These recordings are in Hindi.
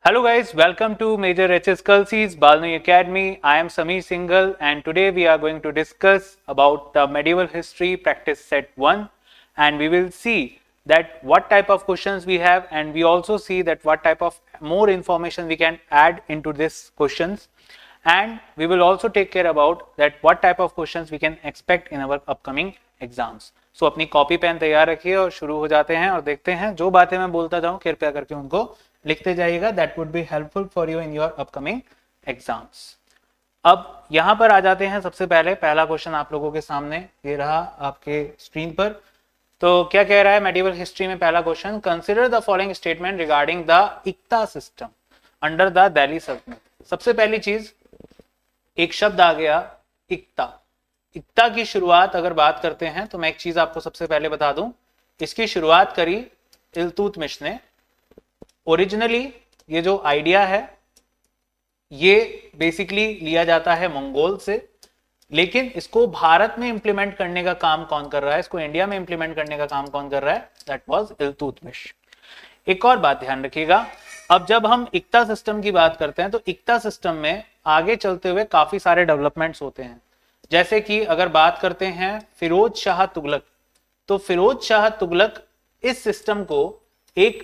Hello guys, welcome to Major HS Kelsey's Balnui Academy. I am Sameer Singhal and today we are going to discuss about the medieval history practice set 1 and we will see that what type of questions we have and we also see that what type of more information we can add into these questions and we will also take care about that what type of questions we can expect in our upcoming exams. So अपनी कॉपी पेन तैयार रखिए और शुरू हो जाते हैं और देखते हैं जो बातें मैं बोलता जाऊं कृपया करके उनको लिखते जाइएगा। That would be helpful for you in your upcoming exams. अब यहां पर आ जाते हैं। सबसे पहले पहला क्वेश्चन आप लोगों के सामने ये रहा आपके स्क्रीन पर। तो क्या कह रहा है मेडिवल हिस्ट्री में पहला question, consider the following statement regarding the iqta system under the Delhi Sultanate. सबसे पहली चीज एक शब्द आ गया इक्ता। इक्ता की शुरुआत अगर बात करते हैं तो मैं एक चीज आपको सबसे पहले बता दूं, इसकी शुरुआत करी इल्तुतमिश ने। ओरिजिनली ये जो आइडिया है ये बेसिकली लिया जाता है मंगोल से, लेकिन इसको भारत में इंप्लीमेंट करने का काम कौन कर रहा है, इसको इंडिया में इंप्लीमेंट करने का काम कौन कर रहा है, दैट वाज इल्तुतमिश। एक और बात ध्यान रखिएगा, अब जब हम इक्ता सिस्टम की बात करते हैं तो इक्ता सिस्टम में आगे चलते हुए काफी सारे डेवलपमेंट्स होते हैं। जैसे कि अगर बात करते हैं फिरोज शाह तुगलक, तो फिरोज शाह तुगलक इस सिस्टम को एक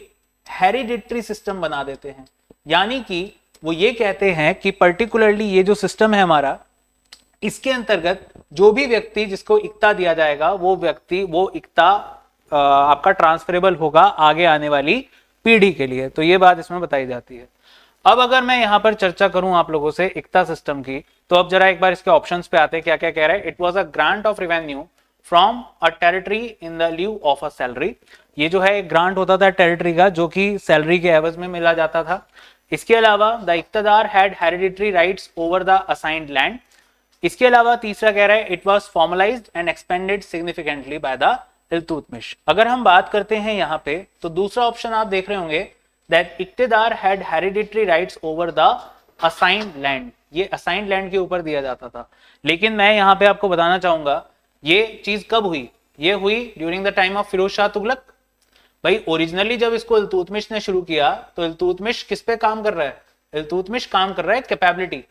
हेरिडिटरी सिस्टम बना देते हैं। यानी कि वो ये कहते हैं कि पर्टिकुलरली ये जो सिस्टम है हमारा, इसके अंतर्गत जो भी व्यक्ति जिसको इक्ता दिया जाएगा वो व्यक्ति वो इक्ता आपका ट्रांसफरेबल होगा आगे आने वाली पीढ़ी के लिए। तो ये बात इसमें बताई जाती है। अब अगर मैं यहां पर चर्चा करूं आप लोगों से इक्ता सिस्टम की, तो अब जरा एक बार इसके ऑप्शंस पे आते हैं क्या क्या कह रहा है। It was a grant of revenue from a territory in the lieu of a salary. ये जो है एक ग्रांट होता था टेरिटरी का जो कि सैलरी के एवज में मिला जाता था। इसके अलावा the iqtadar had hereditary rights over the assigned land. इसके अलावा तीसरा कह रहा है it was formalised and expanded significantly by the Iltutmish. अगर हम बात करते हैं यहां पे तो दूसरा ऑप्शन आप देख रहे होंगे that इक्तदार had hereditary rights over the assigned land। ये असाइंड लैंड के ऊपर दिया जाता था। लेकिन मैं यहां पे आपको बताना चाहूंगा ये चीज कब हुई, ये हुई during the time of Firoz Shah Tughlaq. भाई ओरिजिनली जब इसको इल्तुतमिश ने शुरू किया तो इल्तुतमिश किस पे काम कर रहा है, इल्तुतमिश काम कर रहा है कैपेबिलिटी।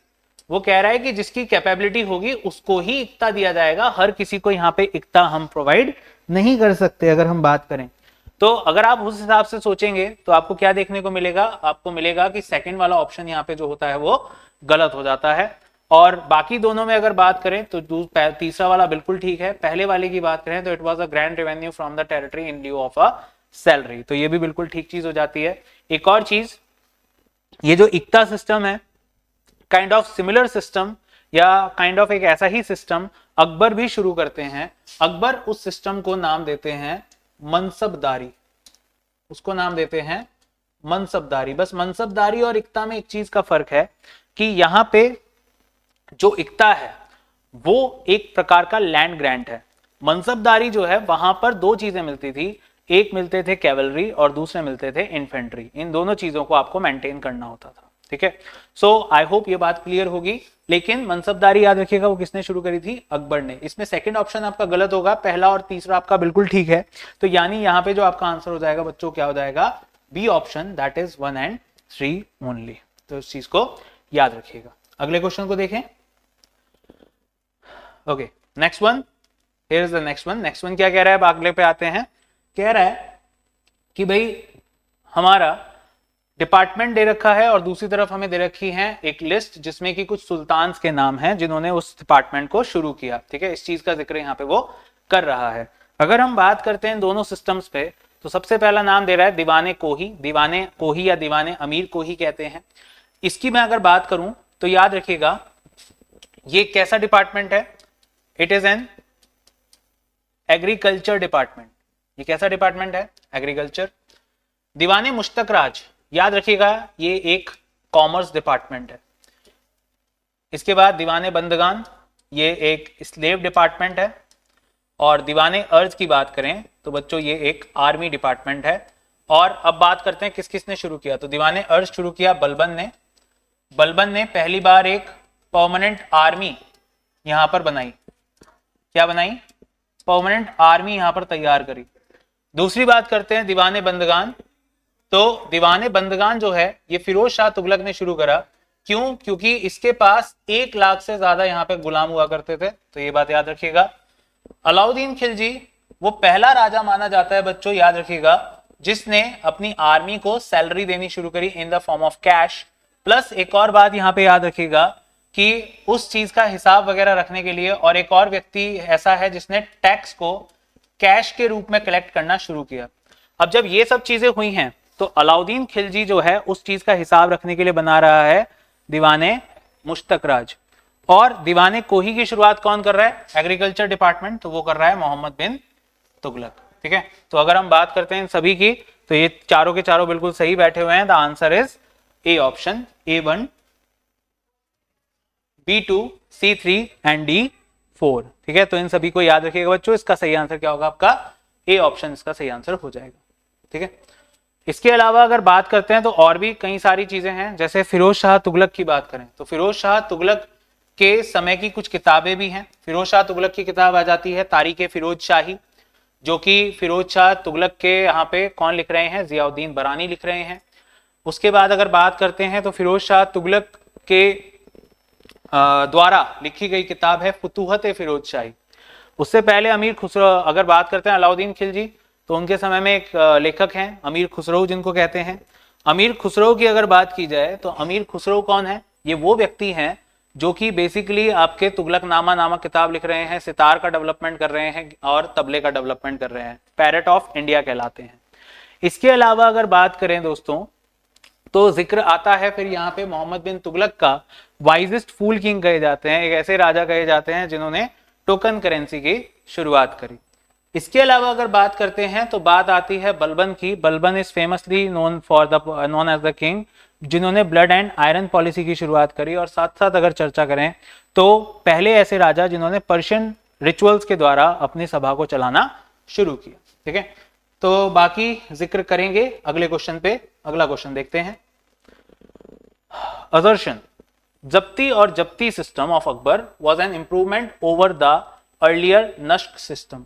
वो कह रहा है कि जिसकी कैपेबिलिटी होगी उसको ही इक्ता दिया जाएगा, हर किसी को यहाँ पे इक्ता हम प्रोवाइड नहीं कर सकते। अगर हम बात करें तो अगर आप उस हिसाब से सोचेंगे तो आपको क्या देखने को मिलेगा, आपको मिलेगा कि सेकंड वाला ऑप्शन यहाँ पे जो होता है वो गलत हो जाता है। और बाकी दोनों में अगर बात करें तो तीसरा वाला बिल्कुल ठीक है। पहले वाले की बात करें तो it was a grand revenue from the territory in lieu of a salary, तो ये भी बिल्कुल ठीक चीज हो जाती है। एक और चीज, ये जो इक्ता सिस्टम है काइंड ऑफ सिमिलर सिस्टम या काइंड ऑफ एक ऐसा ही सिस्टम अकबर भी शुरू करते हैं। अकबर उस सिस्टम को नाम देते हैं मनसबदारी, उसको नाम देते हैं मनसबदारी। बस मनसबदारी और इक्ता में एक चीज का फर्क है कि यहां पे जो इक्ता है वो एक प्रकार का लैंड ग्रांट है। मनसबदारी जो है वहां पर दो चीजें मिलती थी, एक मिलते थे कैवलरी और दूसरे मिलते थे इन्फेंट्री। इन दोनों चीजों को आपको मेंटेन करना होता था। ठीक है, सो आई होप ये बात क्लियर होगी। लेकिन मनसबदारी याद रखिएगा वो किसने शुरू करी थी, अकबर ने। इसमें सेकंड ऑप्शन आपका गलत होगा, पहला और तीसरा आपका बिल्कुल ठीक है। तो यानी यहां पे जो आपका आंसर हो जाएगा बच्चों क्या हो जाएगा, B option, that is 1 and 3 only. तो इस चीज को याद रखिएगा। अगले क्वेश्चन को देखें। Okay, next one, here is the next one. Next one क्या कह रहा है, अगले पे आते हैं। कह रहा है कि भाई हमारा डिपार्टमेंट दे रखा है और दूसरी तरफ हमें दे रखी है एक लिस्ट जिसमें कि कुछ सुल्तान्स के नाम हैं जिन्होंने उस डिपार्टमेंट को शुरू किया। ठीक है, इस चीज का जिक्र यहाँ पे वो कर रहा है। अगर हम बात करते हैं दोनों सिस्टम्स पे तो सबसे पहला नाम दे रहा है दीवाने कोही। दीवाने कोही या दीवाने अमीर कोही कहते हैं। इसकी मैं अगर बात करूं तो याद रखिएगा ये कैसा डिपार्टमेंट है, it is an agriculture department. ये कैसा डिपार्टमेंट है, एग्रीकल्चर। दीवाने मुश्तक राज, याद रखिएगा ये एक कॉमर्स डिपार्टमेंट है। इसके बाद दीवाने बंदगान, ये एक स्लेव डिपार्टमेंट है। और दीवाने अर्ज की बात करें तो बच्चों ये एक आर्मी डिपार्टमेंट है। और अब बात करते हैं किस किसने शुरू किया, तो दीवाने अर्ज शुरू किया बलबन ने। बलबन ने पहली बार एक परमानेंट आर्मी यहां पर बनाई। क्या बनाई, परमानेंट आर्मी यहां पर तैयार करी। दूसरी बात करते हैं दीवाने बंदगान। तो दीवाने बंदगान जो है ये फिरोज शाह तुगलक ने शुरू करा। क्यों? क्योंकि इसके पास 1 लाख से ज्यादा यहाँ पे गुलाम हुआ करते थे, तो ये बात याद रखिएगा। अलाउद्दीन खिलजी वो पहला राजा माना जाता है बच्चों, याद रखिएगा, जिसने अपनी आर्मी को सैलरी देनी शुरू करी in the form of cash. Plus एक और बात यहाँ पे याद रखिएगा कि उस चीज का हिसाब वगैरह रखने के लिए और एक और व्यक्ति ऐसा है जिसने टैक्स को कैश के रूप में कलेक्ट करना शुरू किया। अब जब ये सब चीजें हुई हैं तो अलाउद्दीन खिलजी जो है उस चीज का हिसाब रखने के लिए बना रहा है दीवाने मुश्तकराज। और दीवाने कोही की शुरुआत कौन कर रहा है? एग्रीकल्चर डिपार्टमेंट, तो वो कर रहा है मोहम्मद बिन तुगलक। ठीक है, तो अगर हम बात करते हैं इन सभी की तो ये चारों के चारों बिल्कुल सही बैठे हुए हैं। The answer is A option, A1, B2, C3 and D4। ठीक है, तो इन सभी को याद रखिएगा बच्चों। इसका सही आंसर क्या होगा? आपका ए ऑप्शन इसका सही आंसर हो जाएगा। ठीक है, इसके अलावा अगर बात करते हैं तो और भी कई सारी चीजें हैं। जैसे फिरोज शाह तुगलक की बात करें तो फिरोज शाह तुगलक के समय की कुछ किताबें भी हैं। फिरोज शाह तुगलक की किताब आ जाती है तारीख फिरोज शाही, जो कि फिरोज शाह तुगलक के यहाँ पे कौन लिख रहे हैं? जियाउद्दीन बरानी लिख रहे हैं। उसके बाद अगर बात करते हैं तो फिरोज शाह तुगलक के द्वारा लिखी गई किताब है फुतूहत फिरोज शाही। उससे पहले अमीर खुसरो, अगर बात करते हैं अलाउद्दीन खिलजी, तो उनके समय में एक लेखक हैं अमीर खुसरो जिनको कहते हैं। अमीर खुसरो की अगर बात की जाए तो अमीर खुसरो कौन है? ये वो व्यक्ति हैं जो कि बेसिकली आपके तुगलकनामा नामक किताब लिख रहे हैं, सितार का डेवलपमेंट कर रहे हैं और तबले का डेवलपमेंट कर रहे हैं, पैरेट ऑफ इंडिया कहलाते हैं। इसके अलावा अगर बात करें दोस्तों तो जिक्र आता है फिर यहाँ पे मोहम्मद बिन तुगलक का वाइजेस्ट फूल किंग कहे जाते हैं, एक ऐसे राजा कहे जाते हैं जिन्होंने टोकन करेंसी की शुरुआत करी। इसके अलावा अगर बात करते हैं तो बात आती है बलबन की। Balban is famously known as the king, जिन्होंने ब्लड एंड आयरन पॉलिसी की शुरुआत करी। और साथ साथ अगर चर्चा करें तो पहले ऐसे राजा जिन्होंने पर्शियन रिचुअल्स के द्वारा अपनी सभा को चलाना शुरू किया। ठीक है, तो बाकी जिक्र करेंगे अगले क्वेश्चन पे। अगला क्वेश्चन देखते हैं। असर्शन, जब्ती और zabti system of Akbar was an improvement over the earlier nasq system.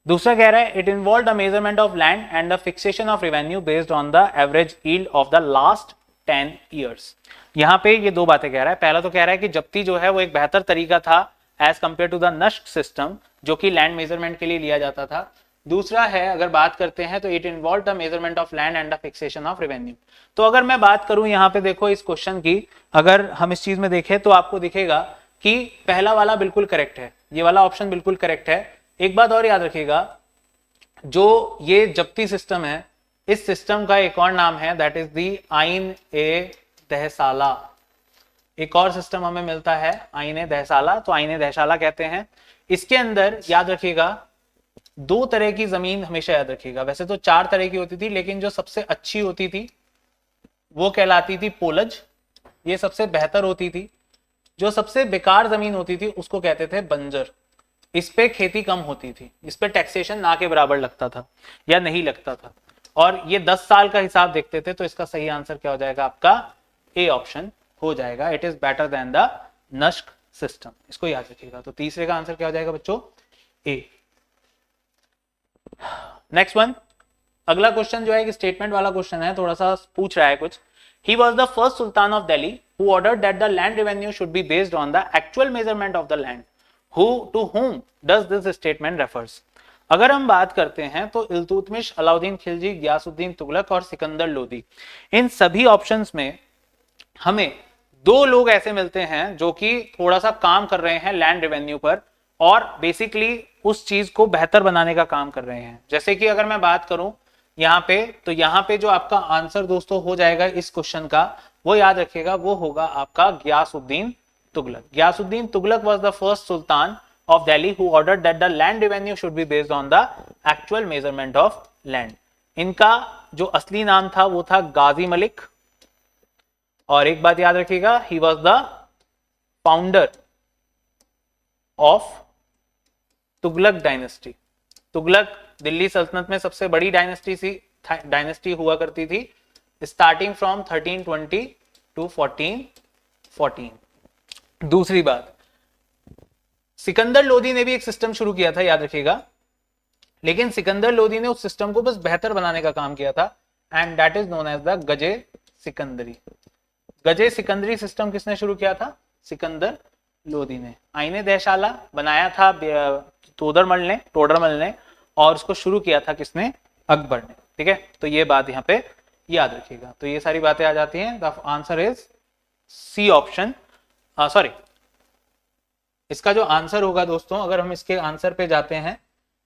दूसरा कह रहा है it involved a measurement of land and the fixation of revenue based on the average yield of the last 10 years. यहां पे ये दो बातें कह रहा है। पहला तो कह रहा है कि जब्ती जो है वो एक बेहतर तरीका था as compare to the nasq system, जो कि लैंड मेजरमेंट के लिए लिया जाता था। दूसरा है अगर बात करते हैं तो it involve the measurement of land and the fixation of revenue. तो अगर मैं बात करूं यहाँ पे देखो इस क्वेश्चन की, अगर हम इस चीज में देखें तो आपको दिखेगा कि पहला वाला बिल्कुल करेक्ट है, ये वाला ऑप्शन बिल्कुल करेक्ट है। एक बात और याद रखिएगा, जो ये जब्ती सिस्टम है, इस सिस्टम का एक और नाम है दैट इज दी आइन ए दहसाला। एक और सिस्टम हमें मिलता है आइन ए दहसाला, तो आइन ए दहसाला कहते हैं। इसके अंदर याद रखिएगा 2 तरह की जमीन हमेशा याद रखिएगा। वैसे तो 4 तरह की होती थी, लेकिन जो सबसे अच्छी होती थी वो कहलाती थी पोलज, ये सबसे बेहतर होती थी। जो सबसे बेकार जमीन होती थी उसको कहते थे बंजर। इस पे खेती कम होती थी, इस पे टैक्सेशन ना के बराबर लगता था या नहीं लगता था, और ये 10 साल का हिसाब देखते थे। तो इसका सही आंसर क्या हो जाएगा? आपका ए ऑप्शन हो जाएगा। It is better than the nasq system, इसको याद रखिएगा। तो तीसरे का आंसर क्या हो जाएगा बच्चों? ए। नेक्स्ट वन, अगला क्वेश्चन जो है एक स्टेटमेंट वाला क्वेश्चन है, थोड़ा सा पूछ रहा है कुछ। He was the first Sultan of Delhi who ordered that the land revenue should be based on the actual measurement of the land. To whom does this statement refers? अगर हम बात करते हैं तो इल्तुतमिश, अलाउद्दीन खिलजी, गियासुद्दीन तुगलक और सिकंदर लोदी, इन सभी ऑप्शंस में हमें 2 लोग ऐसे मिलते हैं जो कि थोड़ा सा काम कर रहे हैं लैंड रेवेन्यू पर और बेसिकली उस चीज को बेहतर बनाने का काम कर रहे हैं। जैसे कि अगर मैं बात करूं यहाँ पे, तो यहाँ पे जो आपका आंसर दोस्तों हो जाएगा इस क्वेश्चन का, वो याद रखिएगा, वो होगा आपका Ghiyasuddin Tughlaq. Ghiyasuddin Tughlaq was the first sultan of Delhi who ordered that the land revenue should be based on the actual measurement of land. इनका जो असली नाम था वो था गाजी मलिक। और एक बात याद रखिएगा, he was the founder of Tughlaq dynasty. Tughlaq Delhi सल्तनत में सबसे बड़ी डायनेस्टी हुआ करती थी, स्टार्टिंग फ्रॉम 1320 टू 1414। दूसरी बात, सिकंदर लोदी ने भी एक सिस्टम शुरू किया था, याद रखिएगा, लेकिन सिकंदर लोदी ने उस सिस्टम को बस बेहतर बनाने का काम किया था। And that is known as the Gaze Sikandari. Gaze Sikandari system किसने शुरू किया था? सिकंदर लोदी ने। आईने दहशाला बनाया था तोडरमल ने और उसको शुरू किया था किसने? अकबर ने। ठीक है, तो ये बात यहाँ पे याद रखिएगा। तो ये सारी बातें आ जाती हैं। The answer is C option. Sorry, इसका जो आंसर होगा दोस्तों, अगर हम इसके आंसर पे जाते हैं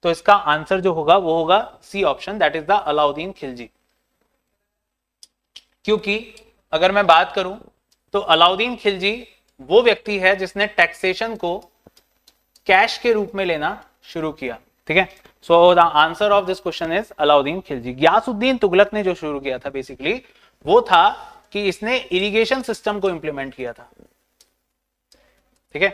तो इसका आंसर जो होगा वो होगा C option, that is the Alauddin Khilji. क्योंकि अगर मैं बात करूं तो अलाउद्दीन खिलजी वो व्यक्ति है जिसने टैक्सेशन को कैश के रूप में लेना शुरू किया। ठीक है, so the answer of this question is Alauddin Khilji. Ghiyasuddin Tughlaq ने जो शुरू किया था बेसिकली वो था कि इसने इरिगेशन सिस्टम को इंप्लीमेंट किया था। ठीक है,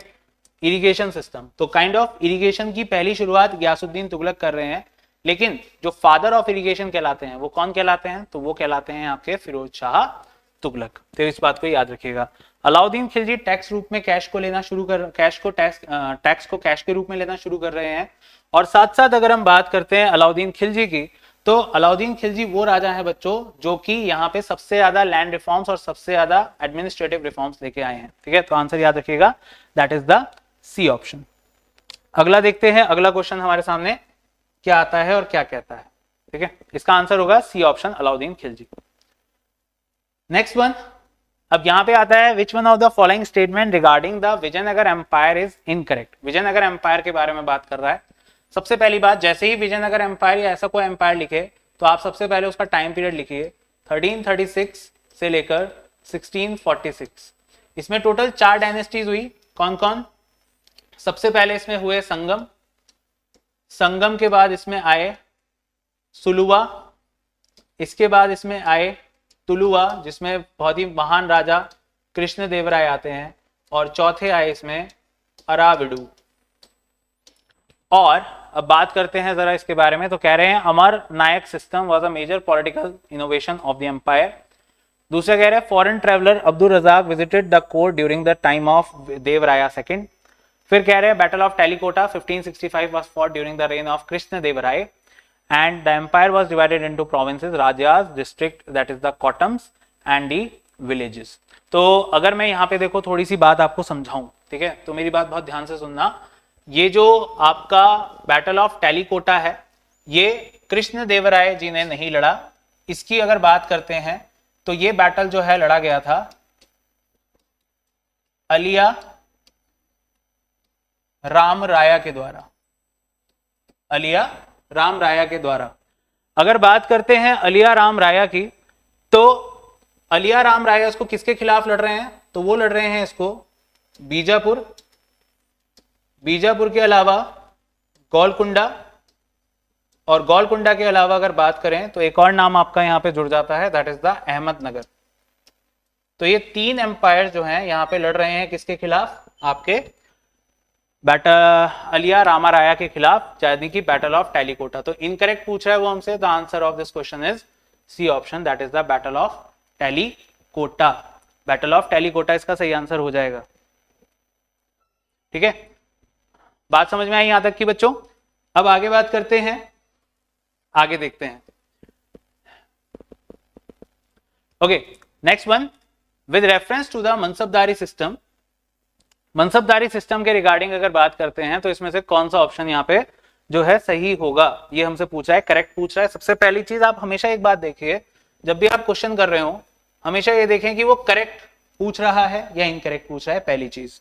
इरिगेशन सिस्टम, तो काइंड ऑफ इरिगेशन की पहली शुरुआत गयासुद्दीन तुगलक कर रहे हैं। लेकिन जो फादर ऑफ इरिगेशन कहलाते हैं वो कौन कहलाते हैं? तो वो कहलाते हैं आपके फिरोज शाह तुगलक। तो इस बात को याद रखिएगा। अलाउद्दीन खिलजी टैक्स रूप में कैश को लेना शुरू कर टैक्स को कैश के रूप में लेना शुरू कर रहे हैं। और साथ साथ अगर हम बात करते हैं अलाउद्दीन खिलजी की, तो अलाउद्दीन खिलजी वो राजा है बच्चों जो कि यहाँ पे सबसे ज्यादा लैंड रिफॉर्म्स और सबसे ज्यादा एडमिनिस्ट्रेटिव रिफॉर्म्स लेके आए हैं। ठीक है, तो आंसर याद रखिएगा, that is the C option. अगला देखते हैं, अगला क्वेश्चन हमारे सामने क्या आता है और क्या कहता है। ठीक है, इसका आंसर होगा C option, Alauddin Khilji. Next one, अब यहां पे आता है which one of the following statement regarding the Vijayanagara empire is incorrect. Vijayanagara empire के बारे में बात कर रहा है। सबसे पहली बात, जैसे ही विजयनगर एम्पायर या ऐसा कोई एम्पायर लिखे तो आप सबसे पहले उसका टाइम पीरियड लिखिए 1336 से लेकर 1646। इसमें टोटल 4 डायनेस्टीज हुई। कौन कौन? सबसे पहले इसमें हुए संगम, संगम के बाद इसमें आए सुलुवा, इसके बाद इसमें आए तुलुवा जिसमें बहुत ही महान राजा कृष्णदेवराय आते हैं, और चौथे आए इसमें अराविडू। और अब बात करते हैं जरा इसके बारे में, तो कह रहे हैं Amar Nayak system was a major political innovation of the empire. दूसरा कह रहे हैं foreign traveller Abdul Razzaq visited the court during the time of Devaraya second. फिर कह रहे हैं battle of Talikota 1565 was fought during the reign of Krishnadevaraya and the empire was divided into provinces, rajas, district, that is the kotams and the villages। तो अगर मैं यहाँ पे देखो थोड़ी सी बात आपको समझाऊं, ठीक है, तो मेरी बात बहुत ध्यान से सुनना। ये जो आपका बैटल ऑफ टेलीकोटा है ये कृष्णदेवराय जी ने नहीं लड़ा। इसकी अगर बात करते हैं तो ये बैटल जो है लड़ा गया था अलिया राम राया के द्वारा। अलिया राम राया के द्वारा। अगर बात करते हैं अलिया राम राया की, तो अलिया राम राया इसको किसके खिलाफ लड़ रहे हैं? तो वो लड़ रहे हैं इसको बीजापुर, बीजापुर के अलावा गोलकुंडा, और गोलकुंडा के अलावा अगर बात करें तो एक और नाम आपका यहां पे जुड़ जाता है, दैट इज द अहमदनगर। तो ये 3 एम्पायर जो हैं यहां पे लड़ रहे हैं किसके खिलाफ? आपके अलिया रामा राया के खिलाफ, यानी कि बैटल ऑफ टेलीकोटा। तो इनकरेक्ट पूछ रहा है वो हमसे। The answer of this question is C option, that is the battle of Talikota. Battle of Talikota इसका सही आंसर हो जाएगा। ठीक है, बात समझ में आई यहां तक की बच्चों? अब आगे बात करते हैं, आगे देखते हैं। Okay, next one, with reference to the Mansabdari system. Mansabdari system के रिगार्डिंग अगर बात करते हैं तो इसमें से कौन सा ऑप्शन यहाँ पे जो है सही होगा, ये हमसे पूछा है, करेक्ट पूछ रहा है। सबसे पहली चीज, आप हमेशा एक बात देखिए, जब भी आप क्वेश्चन कर रहे हो हमेशा ये देखें कि वो करेक्ट पूछ रहा है या इनकरेक्ट पूछ रहा है, पहली चीज।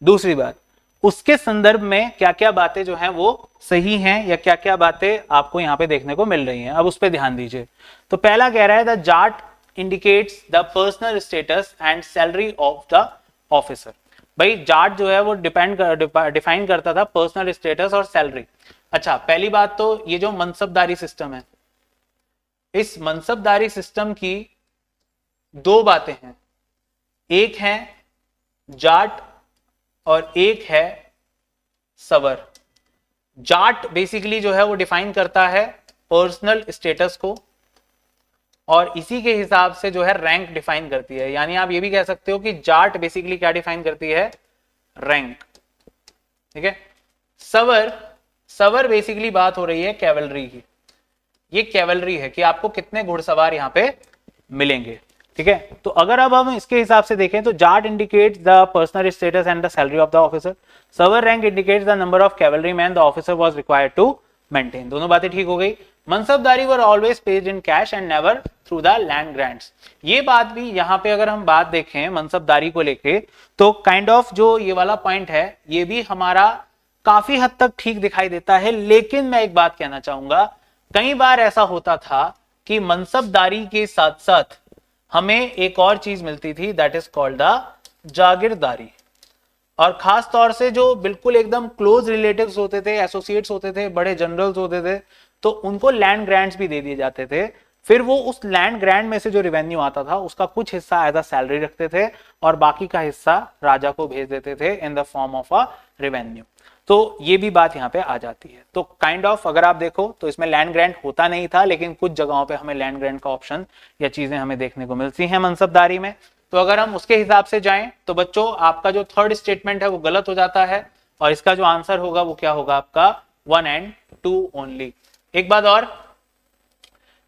दूसरी बात, उसके संदर्भ में क्या क्या बातें जो हैं वो सही हैं या क्या क्या बातें आपको यहाँ पे देखने को मिल रही हैं, अब उस पर ध्यान दीजिए। तो पहला कह रहा है the Jat indicates the personal status and salary of the officer. भाई जाट जो है वो डिफाइन करता था पर्सनल स्टेटस और सैलरी। अच्छा, पहली बात तो ये जो मनसबदारी सिस्टम है, इस मनसबदारी सिस्टम की 2 बातें हैं, एक है जाट और एक है सवर। जाट बेसिकली जो है वो डिफाइन करता है पर्सनल स्टेटस को और इसी के हिसाब से जो है रैंक डिफाइन करती है। यानी आप ये भी कह सकते हो कि जाट बेसिकली क्या डिफाइन करती है? रैंक। ठीक है, सवर बेसिकली बात हो रही है कैवलरी की। ये कैवलरी है कि आपको कितने घुड़सवार यहाँ पे मिलेंगे। ठीक है, तो अगर अब हम इसके हिसाब से देखें तो zat indicates the personal status and the salary of the officer, sawar rank indicates the number of cavalry man the officer was required to maintain. दोनों बातें ठीक हो गई। Mansabdari were always paid in cash and never through the land grants. ये बात भी यहाँ पे अगर हम बात देखें मनसबदारी को लेके तो काइंड ऑफ जो ये वाला पॉइंट है ये भी हमारा काफी हद तक ठीक दिखाई देता है। लेकिन मैं एक बात कहना चाहूंगा, कई बार ऐसा होता था कि मनसबदारी के साथ साथ हमें एक और चीज मिलती थी, दैट इज कॉल्ड द जागीरदारी। और खास तौर से जो बिल्कुल एकदम क्लोज रिलेटिव्स होते थे, एसोसिएट्स होते थे, बड़े जनरल्स होते थे, तो उनको लैंड ग्रांट्स भी दे दिए जाते थे। फिर वो उस लैंड ग्रांट में से जो रेवेन्यू आता था उसका कुछ हिस्सा एज अ सैलरी रखते थे और बाकी का हिस्सा राजा को भेज देते थे in the form of a revenue. तो ये भी बात यहाँ पे आ जाती है। तो काइंड ऑफ अगर आप देखो तो इसमें लैंड ग्रांट होता नहीं था, लेकिन कुछ जगहों पे हमें लैंड ग्रांट का ऑप्शन या चीजें हमें देखने को मिलती हैं मनसबदारी में। तो अगर हम उसके हिसाब से जाएं तो बच्चों आपका जो थर्ड स्टेटमेंट है वो गलत हो जाता है और इसका जो आंसर होगा वो क्या होगा आपका 1 and 2 ओनली। एक बात और,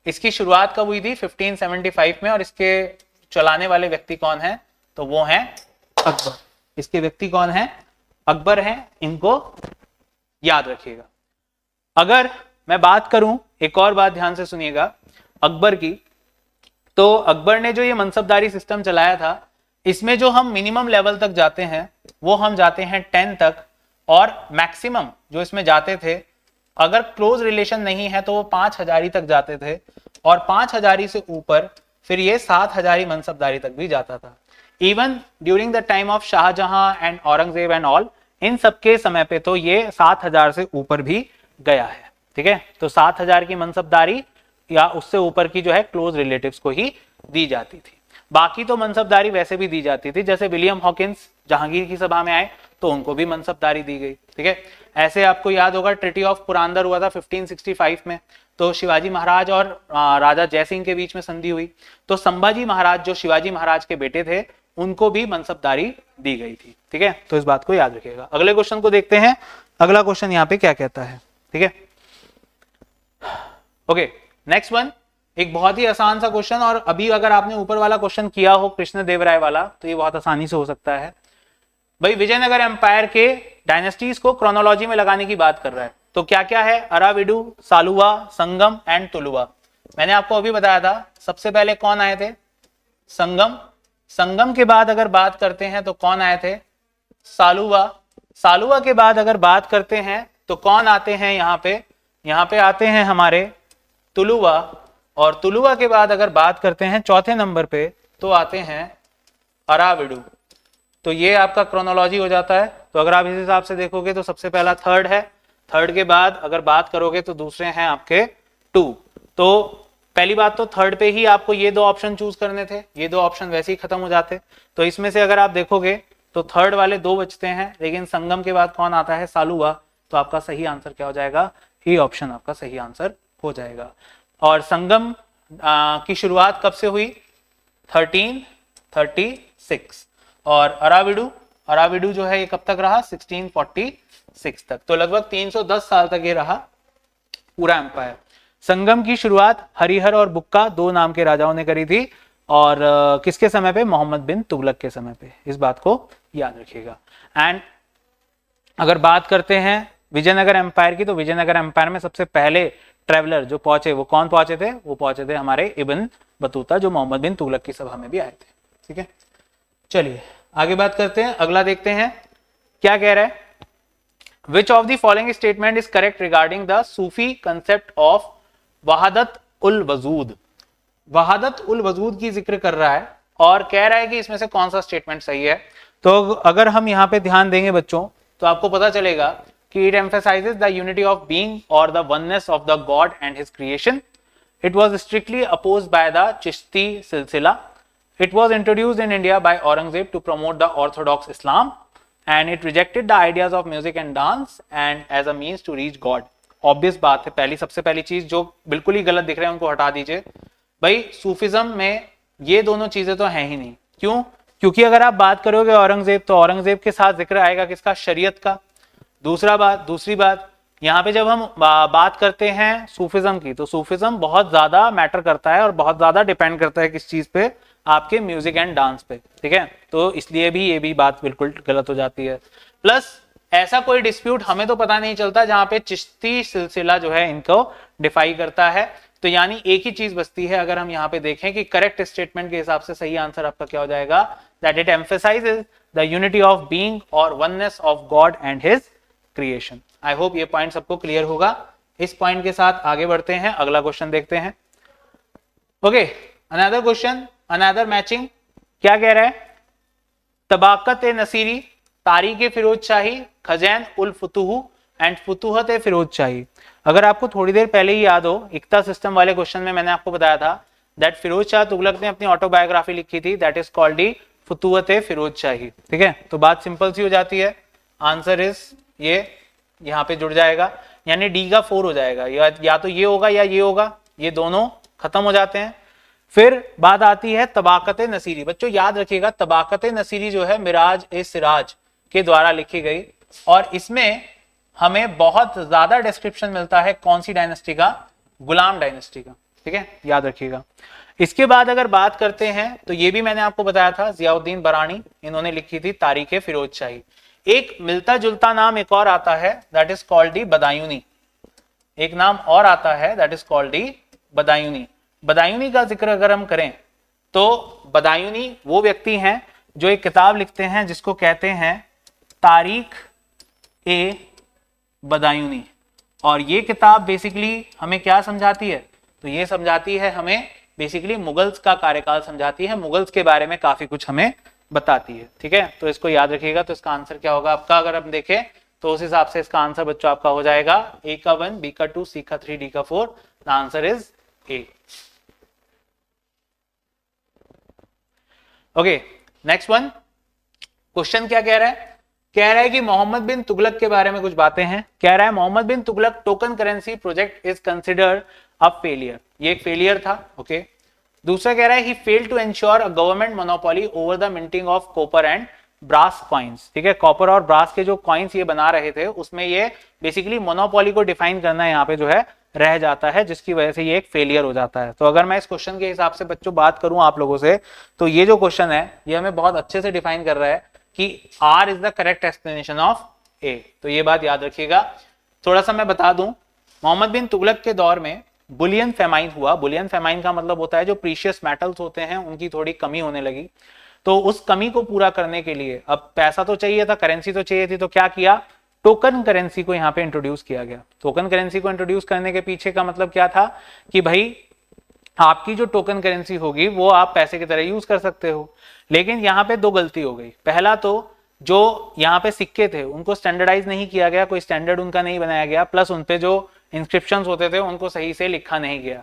इसकी शुरुआत कब हुई थी 1575 में और इसके चलाने वाले व्यक्ति कौन है तो वो हैं अकबर। इसके व्यक्ति कौन है अकबर हैं, इनको याद रखिएगा। अगर मैं बात करूं, एक और बात ध्यान से सुनिएगा अकबर की, तो अकबर ने जो ये मनसबदारी सिस्टम चलाया था इसमें जो हम मिनिमम लेवल तक जाते हैं वो हम जाते हैं 10 तक और मैक्सिमम जो इसमें जाते थे अगर क्लोज रिलेशन नहीं है तो वो 5000 तक जाते थे और 5000 से ऊपर फिर ये 7000 मनसबदारी तक भी जाता था। Even during the time of Shahjahan and Aurangzeb and all, इन सबके समय पे तो ये 7000 से ऊपर भी गया है। ठीक है, तो 7000 की मनसबदारी या उससे ऊपर की जो है क्लोज रिलेटिव्स को ही दी जाती थी। बाकी तो मनसबदारी वैसे भी दी जाती थी, जैसे विलियम हॉकिंस जहांगीर की सभा में आए तो उनको भी मनसबदारी दी गई। ठीक है, ऐसे आपको याद होगा ट्रिटी ऑफ पुरंदर हुआ था 1565 में, तो शिवाजी महाराज और राजा जयसिंह के बीच में संधि हुई, तो संभाजी महाराज जो शिवाजी महाराज के बेटे थे उनको भी मनसबदारी दी गई थी। ठीक है, तो इस बात को याद रखिएगा। अगले क्वेश्चन को देखते हैं। अगला क्वेश्चन यहाँ पे क्या कहता है। ठीक है, ओके, नेक्स्ट वन एक बहुत ही आसान सा क्वेश्चन, और अभी अगर आपने ऊपर वाला क्वेश्चन किया हो कृष्णदेवराय वाला तो ये बहुत आसानी से हो सकता है। भाई विजयनगर एम्पायर के डायनेस्टीज को क्रोनोलॉजी में लगाने की बात कर रहा है, तो क्या क्या है, अराविडु, सालुवा, संगम एंड तुलुवा। मैंने आपको अभी बताया था सबसे पहले कौन आए थे, संगम। संगम के बाद अगर बात करते हैं तो कौन आए थे, सालुवा। सालुवा के बाद अगर बात करते हैं तो कौन आते हैं यहाँ पे आते हैं हमारे तुलुवा, और तुलुवा के बाद अगर बात करते हैं चौथे नंबर पे तो आते हैं अराविडु। तो ये आपका क्रोनोलॉजी हो जाता है। तो अगर आप इस हिसाब से देखोगे तो सबसे पहला थर्ड है, थर्ड के बाद अगर बात करोगे तो दूसरे हैं आपके 2। तो पहली बात तो थर्ड पे ही आपको ये 2 ऑप्शन चूज करने थे, ये 2 ऑप्शन वैसे ही खत्म हो जाते। तो इसमें से अगर आप देखोगे तो थर्ड वाले 2 बचते हैं, लेकिन संगम के बाद कौन आता है, सालुवा। तो आपका सही आंसर क्या हो जाएगा, ये ऑप्शन आपका सही आंसर हो जाएगा। और संगम की शुरुआत कब से हुई, 1336, और अराविडु जो है ये कब तक रहा, 1646 तक। तो लगभग 310 साल तक ये रहा पूरा एम्पायर। संगम की शुरुआत हरिहर और बुक्का 2 नाम के राजाओं ने करी थी, और किसके समय पे, मोहम्मद बिन तुगलक के समय पे। इस बात को याद रखिएगा। एंड अगर बात करते हैं विजयनगर एम्पायर की, तो विजयनगर एम्पायर में सबसे पहले ट्रेवलर जो पहुंचे वो कौन पहुंचे थे, वो पहुंचे थे हमारे इब्न बतूता, जो मोहम्मद बिन तुगलक की सभा में भी आए थे। ठीक है, चलिए आगे बात करते हैं। अगला देखते हैं क्या कह रहा है, which of the following statement is correct regarding the Sufi concept of वहादत उल वजूद। वहादत उल वजूद की जिक्र कर रहा है और कह रहा है कि इसमें से कौन सा स्टेटमेंट सही है। तो अगर हम यहाँ पे ध्यान देंगे बच्चों तो आपको पता चलेगा कि it emphasizes the unity of being or the oneness of the God and his creation. It was strictly opposed by the Chishti silsila. It was introduced in India by Aurangzeb to promote the Orthodox Islam, and it rejected the ideas of music and dance and as a means to reach God. Obvious बात है, सबसे पहली चीज जो बिल्कुल ही गलत दिख रहे हैं उनको हटा दीजिए। भाई सूफिज्म में ये दोनों चीजें तो हैं ही नहीं। क्यों? क्योंकि अगर आप बात करोगे औरंगजेब, तो औरंगजेब के साथ जिक्र आएगा किसका, शरीयत का। दूसरी बात, यहाँ पे जब हम बात करते हैं सूफिज्म की, तो सूफिज्म बहुत ज्यादा मैटर करता है और बहुत ज्यादा डिपेंड करता है किस चीज पे, आपके म्यूजिक एंड डांस पे, ठीक है। तो इसलिए भी ये भी बात बिल्कुल गलत हो जाती है। प्लस ऐसा कोई डिस्प्यूट हमें तो पता नहीं चलता जहां पे चिश्ती सिलसिला जो है इनको डिफाई करता है। तो यानी एक ही चीज बचती है, अगर हम यहाँ पे देखें कि करेक्ट स्टेटमेंट के हिसाब से सही आंसर आपका क्या हो जाएगा, that it emphasises the unity of being और oneness of God and his creation. I hope ये पॉइंट सबको क्लियर होगा। इस पॉइंट के साथ आगे बढ़ते हैं, अगला क्वेश्चन देखते हैं। Okay, another question, another matching. क्या कह रहा है, तबाकत नसीरी, तारीख फिरोज शाही, खजैन उल फुतूह एंड फुतूहत फिरोज शाही। अगर आपको थोड़ी देर पहले ही याद हो, इक्ता सिस्टम वाले क्वेश्चन में मैंने आपको बताया था दैट फिरोज शाह तुगलक ने अपनी ऑटोबायोग्राफी लिखी थी, that is called the Futuhat Firoz Shahi, ठीक है। तो बात सिंपल सी हो जाती है, आंसर इज ये यहाँ पे जुड़ जाएगा, यानी डी का 4 हो जाएगा, या तो ये होगा या ये होगा, ये दोनों खत्म हो जाते हैं। फिर बात आती है तबाकत नसीरी। बच्चों याद रखिएगा, तबाकत नसीरी जो है मिराज ए सिराज के द्वारा लिखी गई, और इसमें हमें बहुत ज्यादा डिस्क्रिप्शन मिलता है कौन सी डायनेस्टी का, गुलाम डायनेस्टी का, ठीक है, याद रखिएगा। इसके बाद अगर बात करते हैं तो ये भी मैंने आपको बताया था, जियाउद्दीन बरानी, इन्होंने लिखी थी तारीख फिरोज शाही। एक मिलता जुलता नाम एक और आता है, दैट इज कॉल्ड दी बदायूनी। एक नाम और आता है, दैट इज कॉल्ड दी बदायूनी। बदायूनी का जिक्र अगर हम करें तो बदायूनी वो व्यक्ति हैं जो एक किताब लिखते हैं जिसको कहते हैं तारीख ए बदायूनी। और ये किताब बेसिकली हमें क्या समझाती है, तो ये समझाती है हमें बेसिकली मुगल्स का कार्यकाल समझाती है, मुगल्स के बारे में काफी कुछ हमें बताती है, ठीक है। तो इसको याद रखिएगा। तो इसका आंसर क्या होगा आपका, अगर हम देखें तो उस हिसाब से इसका आंसर बच्चों आपका हो जाएगा ए का 1, बी का 2, सी का 3, डी का 4। The answer is a. Okay, next one question क्या कह रहा है, कह रहा है कि मोहम्मद बिन तुगलक के बारे में कुछ बातें हैं। कह रहा है Mohammad bin Tughlaq token currency project is considered a failure, ये एक फेलियर था, ओके। दूसरा कह रहा है he failed to ensure a government monopoly over the minting of copper and brass coins, ठीक है। कॉपर और ब्रास के जो कॉइन्स ये बना रहे थे उसमें ये बेसिकली मोनोपोली को डिफाइन करना यहाँ पे जो है रह जाता है, जिसकी वजह से ये एक फेलियर हो जाता है। तो अगर मैं इस क्वेश्चन के हिसाब से बच्चों बात करूं आप लोगों से, तो ये जो क्वेश्चन है ये हमें बहुत अच्छे से डिफाइन कर रहा है कि R is the correct explanation of A. तो ये बात याद रखिएगा। थोड़ा सा मैं बता दूं, मोहम्मद बिन तुगलक के दौर में बुलियन फेमाइन हुआ। बुलियन फेमाइन का मतलब होता है जो प्रीशियस मेटल्स होते हैं उनकी थोड़ी कमी होने लगी। तो उस कमी को पूरा करने के लिए अब पैसा तो चाहिए था, करेंसी तो चाहिए थी, तो क्या किया, टोकन करेंसी को यहाँ पे इंट्रोड्यूस किया गया। टोकन करेंसी को इंट्रोड्यूस करने के पीछे का मतलब क्या था कि भाई आपकी जो टोकन करेंसी होगी वो आप पैसे की तरह यूज कर सकते हो। लेकिन यहाँ पे दो गलती हो गई। पहला तो जो यहाँ पे सिक्के थे उनको स्टैंडर्डाइज नहीं किया गया, कोई स्टैंडर्ड उनका नहीं बनाया गया, प्लस उनपे जो इंस्क्रिप्शंस होते थे उनको सही से लिखा नहीं गया।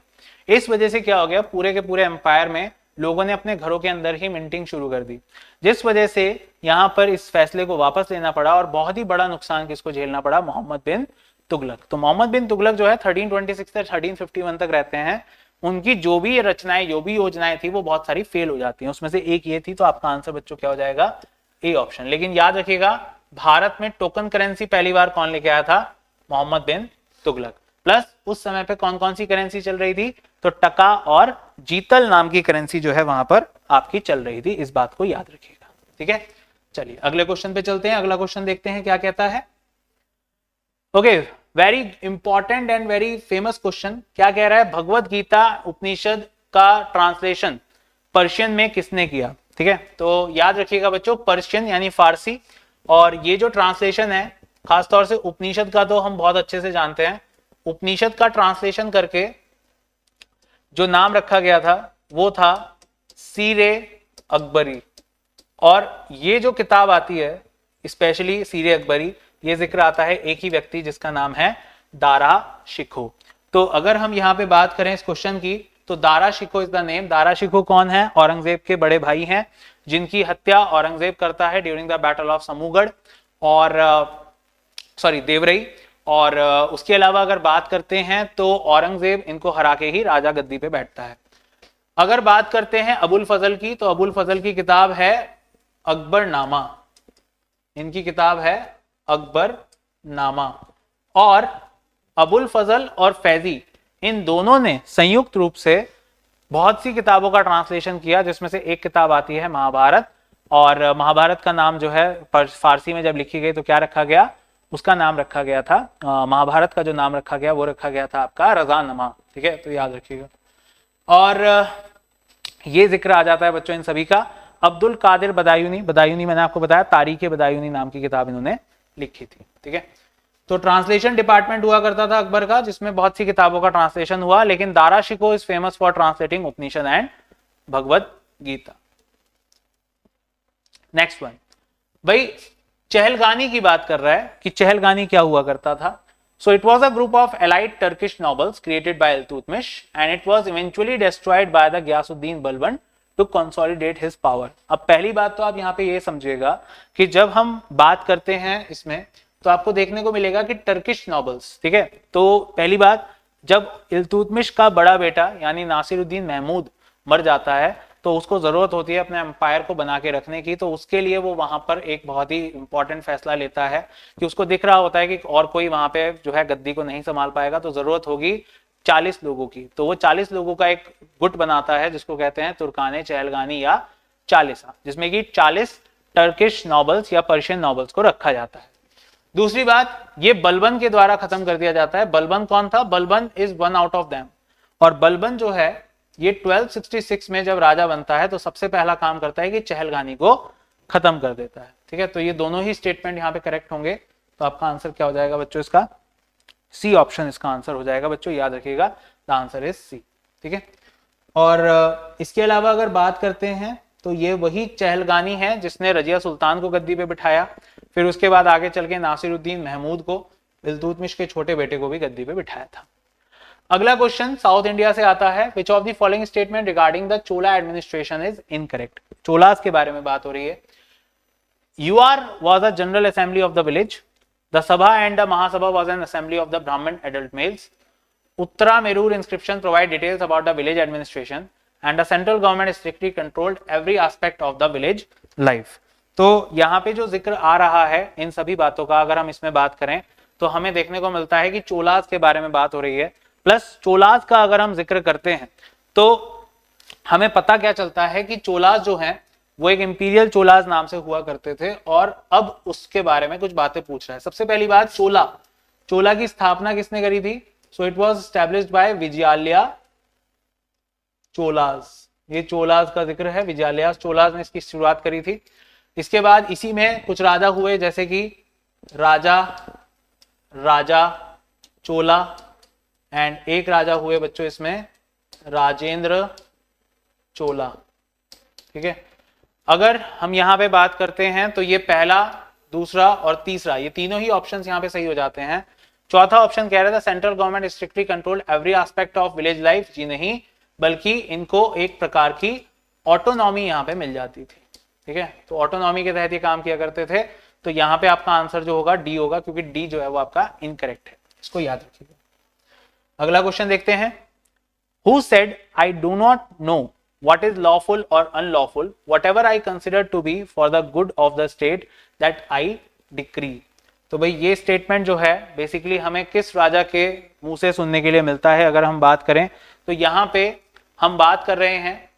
इस वजह से क्या हो गया, पूरे के पूरे एम्पायर में लोगों ने अपने घरों के अंदर ही मिंटिंग शुरू कर दी, जिस वजह से यहाँ पर इस फैसले को वापस लेना पड़ा और बहुत ही बड़ा नुकसान किसको झेलना पड़ा, मोहम्मद बिन तुगलक। तो मोहम्मद बिन तुगलक जो है 1326 से 1351 तक रहते हैं। उनकी जो भी रचनाएं, जो भी योजनाएं थी वो बहुत सारी फेल हो जाती हैं, उसमें से एक ये थी। तो आपका आंसर बच्चों क्या हो जाएगा, ए ऑप्शन। लेकिन याद रखिएगा भारत में टोकन करेंसी पहली बार कौन लेके आया था, मोहम्मद बिन तुगलक। प्लस उस समय पे कौन कौन सी करेंसी चल रही थी, तो टका और जीतल नाम की करेंसी जो है वहां पर आपकी चल रही थी। इस बात को याद रखिएगा, ठीक है। चलिए अगले क्वेश्चन पे चलते हैं। अगला क्वेश्चन देखते हैं क्या कहता है। Okay, very important and very famous question. क्या कह रहा है, भगवत गीता उपनिषद का ट्रांसलेशन पर्शियन में किसने किया, ठीक है। तो याद रखिएगा बच्चों, पर्शियन यानी फारसी। और ये जो ट्रांसलेशन है खासतौर से उपनिषद का तो हम बहुत अच्छे से जानते हैं। उपनिषद का ट्रांसलेशन करके जो नाम रखा गया था वो था सीरे अकबरी। और ये जो किताब आती है स्पेशली सीरे अकबरी, ये जिक्र आता है एक ही व्यक्ति जिसका नाम है दारा शिको। तो अगर हम यहाँ पे बात करें इस क्वेश्चन की, तो Dara Shikoh is the name. Dara Shikoh कौन है, औरंगजेब के बड़े भाई हैं जिनकी हत्या औरंगजेब करता है ड्यूरिंग द बैटल ऑफ समूगढ़ और देवरई। और उसके अलावा अगर बात करते हैं तो औरंगजेब इनको हरा के ही राजा गद्दी पे बैठता है। अगर बात करते हैं अबुल फजल की, तो अबुल फजल की किताब है अकबरनामा। इनकी किताब है अकबरनामा। और अबुल फजल और फैजी इन दोनों ने संयुक्त रूप से बहुत सी किताबों का ट्रांसलेशन किया, जिसमें से एक किताब आती है महाभारत। और महाभारत का नाम जो है फारसी में जब लिखी गई तो क्या रखा गया, उसका नाम रखा गया था, महाभारत का जो नाम रखा गया वो रखा गया था आपका रज़ानमा। ठीक है, तो याद रखिएगा। और ये जिक्र आ जाता है बच्चों इन सभी का। अब्दुल कादिर बदायूनी, बदायूनी मैंने आपको बताया तारीख बदायूनी नाम की किताब इन्होंने लिखी थी। ठीक है, तो ट्रांसलेशन डिपार्टमेंट हुआ करता था अकबर का, जिसमें बहुत सी किताबों का ट्रांसलेशन हुआ, लेकिन Dara Shikoh is famous for translating Upanishad and Bhagavad Gita. Next one, भाई चहलगानी की बात कर रहा है कि चहलगानी क्या हुआ करता था। So it was a group of elite Turkish nobles created by Iltutmish and it was eventually destroyed by the Ghiyasuddin Balban to consolidate his power। अब पहली बात तो आप यहाँ पे ये समझिएगा कि जब हम बात करते हैं इसमें तो आपको देखने को मिलेगा कि टर्किश नॉबल्स, ठीक है, तो पहली बात जब इल्तुतमिश का बड़ा बेटा यानी नासिरुद्दीन महमूद मर जाता है तो उसको जरूरत होती है अपने एम्पायर को बना के रखने की, तो उसके लिए वो वहां पर एक बहुत ही इंपॉर्टेंट फैसला लेता है कि उसको दिख रहा होता है कि और कोई वहां पे जो है गद्दी को नहीं संभाल पाएगा, तो जरूरत होगी 40 लोगों की। तो वो 40 लोगों का एक गुट बनाता है जिसको कहते हैं तुर्काने चहलगानी या चालीसा, जिसमें कि 40 टर्किश नॉबल्स या पर्शियन नॉबल्स को रखा जाता है। दूसरी बात, ये बलबन के द्वारा खत्म कर दिया जाता है। बलबन कौन था? Balban is one out of them. और बलबन जो है ये 1266 में जब राजा बनता है तो सबसे पहला काम करता है कि चहलगानी को खत्म कर देता है। ठीक है, तो ये दोनों ही स्टेटमेंट यहाँ पे करेक्ट होंगे। तो आपका आंसर क्या हो जाएगा बच्चों? इसका सी ऑप्शन इसका आंसर हो जाएगा बच्चों, याद रखिएगा, द आंसर इज सी। ठीक है, और इसके अलावा अगर बात करते हैं तो ये वही चहलगानी है जिसने रजिया सुल्तान को गद्दी पे बिठाया, फिर उसके बाद आगे चल के नासिरुद्दीन महमूद को, इल्तुतमिश के छोटे बेटे को भी गद्दी पे बिठाया था। अगला क्वेश्चन साउथ इंडिया से आता है। Which of the following statement regarding the Chola administration is incorrect? Cholas के बारे में बात हो रही है। Ur was a general assembly of the village. The Sabha and the Mahasabha was an assembly of the Brahmin adult males. Uttara Merur inscription provide details about the village administration and the central government strictly controlled every aspect of the village life। तो यहाँ पे जो जिक्र आ रहा है इन सभी बातों का, अगर हम इसमें बात करें तो हमें देखने को मिलता है कि चोलास के बारे में बात हो रही है। प्लस चोलास का अगर हम जिक्र करते हैं तो हमें पता क्या चलता है कि चोलास जो है वो एक इंपीरियल चोलास नाम से हुआ करते थे, और अब उसके बारे में कुछ बातें पूछ रहा है। सबसे पहली बात, चोला की स्थापना किसने करी थी? So it was established by विजयालया Cholas. ये चोलास का जिक्र है, विजयालया चोलास ने इसकी शुरुआत करी थी। इसके बाद इसी में कुछ राजा हुए, जैसे कि राजा चोला, एंड एक राजा हुए बच्चों इसमें राजेंद्र चोला। ठीक है, अगर हम यहाँ पे बात करते हैं तो ये पहला, दूसरा और तीसरा, ये तीनों ही ऑप्शंस यहाँ पे सही हो जाते हैं। चौथा ऑप्शन कह रहा था central government strictly control every aspect of village life. जी नहीं, बल्कि इनको एक प्रकार की ऑटोनॉमी यहाँ पे मिल जाती थी। ठीक है, तो ऑटोनॉमी के तहत ये काम किया करते थे। तो यहाँ पे आपका आंसर जो होगा डी होगा, क्योंकि डी जो है वो आपका इनकरेक्ट है, इसको याद रखिएगा। अगला क्वेश्चन देखते हैं। Who said I do not know what is lawful or unlawful, whatever I consider to be for the good of the state that I decree। तो भाई ये स्टेटमेंट जो है बेसिकली हमें किस राजा के मुंह से सुनने के लिए मिलता है? अगर हम बात करें तो यहाँ पे हम बात कर रहे हैं,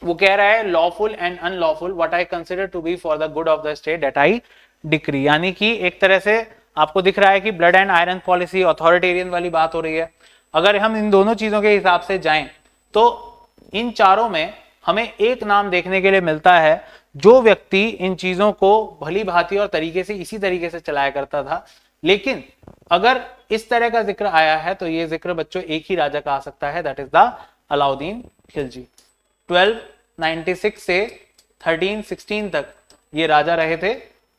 वो कह रहा है lawful and unlawful what I consider to be for the good of the state that I decree. यानी कि एक तरह से आपको दिख रहा है कि blood and iron policy, authoritarian वाली बात हो रही है। अगर हम इन दोनों चीजों के हिसाब से जाएं तो इन चारों में हमें एक नाम देखने के लिए मिलता है जो व्यक्ति इन चीजों को भली भांति और तरीके से इसी तरीके से चलाया करता था। लेकिन अगर इस तरह का जिक्र आया है तो ये जिक्र बच्चों एक ही राजा का आ सकता है, that is the Alauddin Khilji. 1296 से 1316 तक ये राजा रहे थे।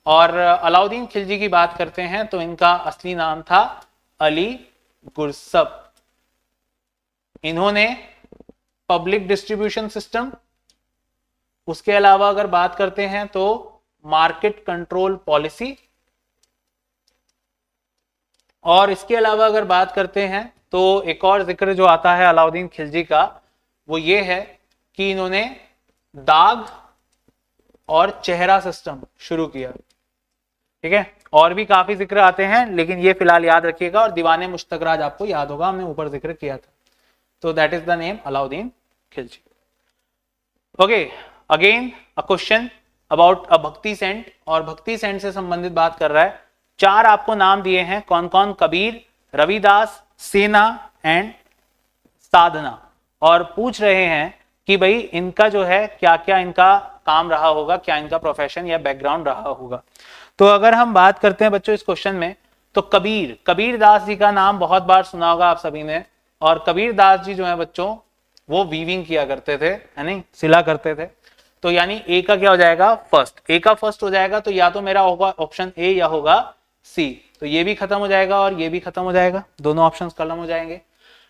और अलाउद्दीन खिलजी की बात करते हैं तो इनका असली नाम था अली गुरसब। इन्होंने पब्लिक डिस्ट्रीब्यूशन सिस्टम, उसके अलावा अगर बात करते हैं तो मार्केट कंट्रोल पॉलिसी, और इसके अलावा अगर बात करते हैं तो एक और जिक्र जो आता है अलाउद्दीन खिलजी का वो ये है कि इन्होंने दाग और चेहरा सिस्टम शुरू किया। ठीक है, और भी काफी जिक्र आते हैं, लेकिन ये फिलहाल याद रखिएगा। और दीवाने मुश्तकराज आपको याद होगा, हमने ऊपर जिक्र किया था, तो that is the name Alauddin Khilji. Okay, again a question about a भक्ति सेंट, और भक्ति सेंट से संबंधित बात कर रहा है। 4 आपको नाम दिए हैं, कौन कौन? कबीर, रविदास, सेना एंड साधना। और पूछ रहे हैं कि भाई इनका जो है क्या क्या इनका काम रहा होगा, क्या इनका प्रोफेशन या बैकग्राउंड रहा होगा। तो अगर हम बात करते हैं बच्चों इस क्वेश्चन में, तो कबीर दास जी का नाम बहुत बार सुना होगा आप सभी ने। और कबीर दास जी जो है बच्चों, वो वीविंग किया करते थे, है नहीं, सिला करते थे। तो यानी ए का क्या हो जाएगा? फर्स्ट। ए का फर्स्ट हो जाएगा तो या तो मेरा होगा ऑप्शन ए या होगा सी। तो ये भी खत्म हो जाएगा और ये भी खत्म हो जाएगा, दोनों ऑप्शंस खत्म हो जाएंगे।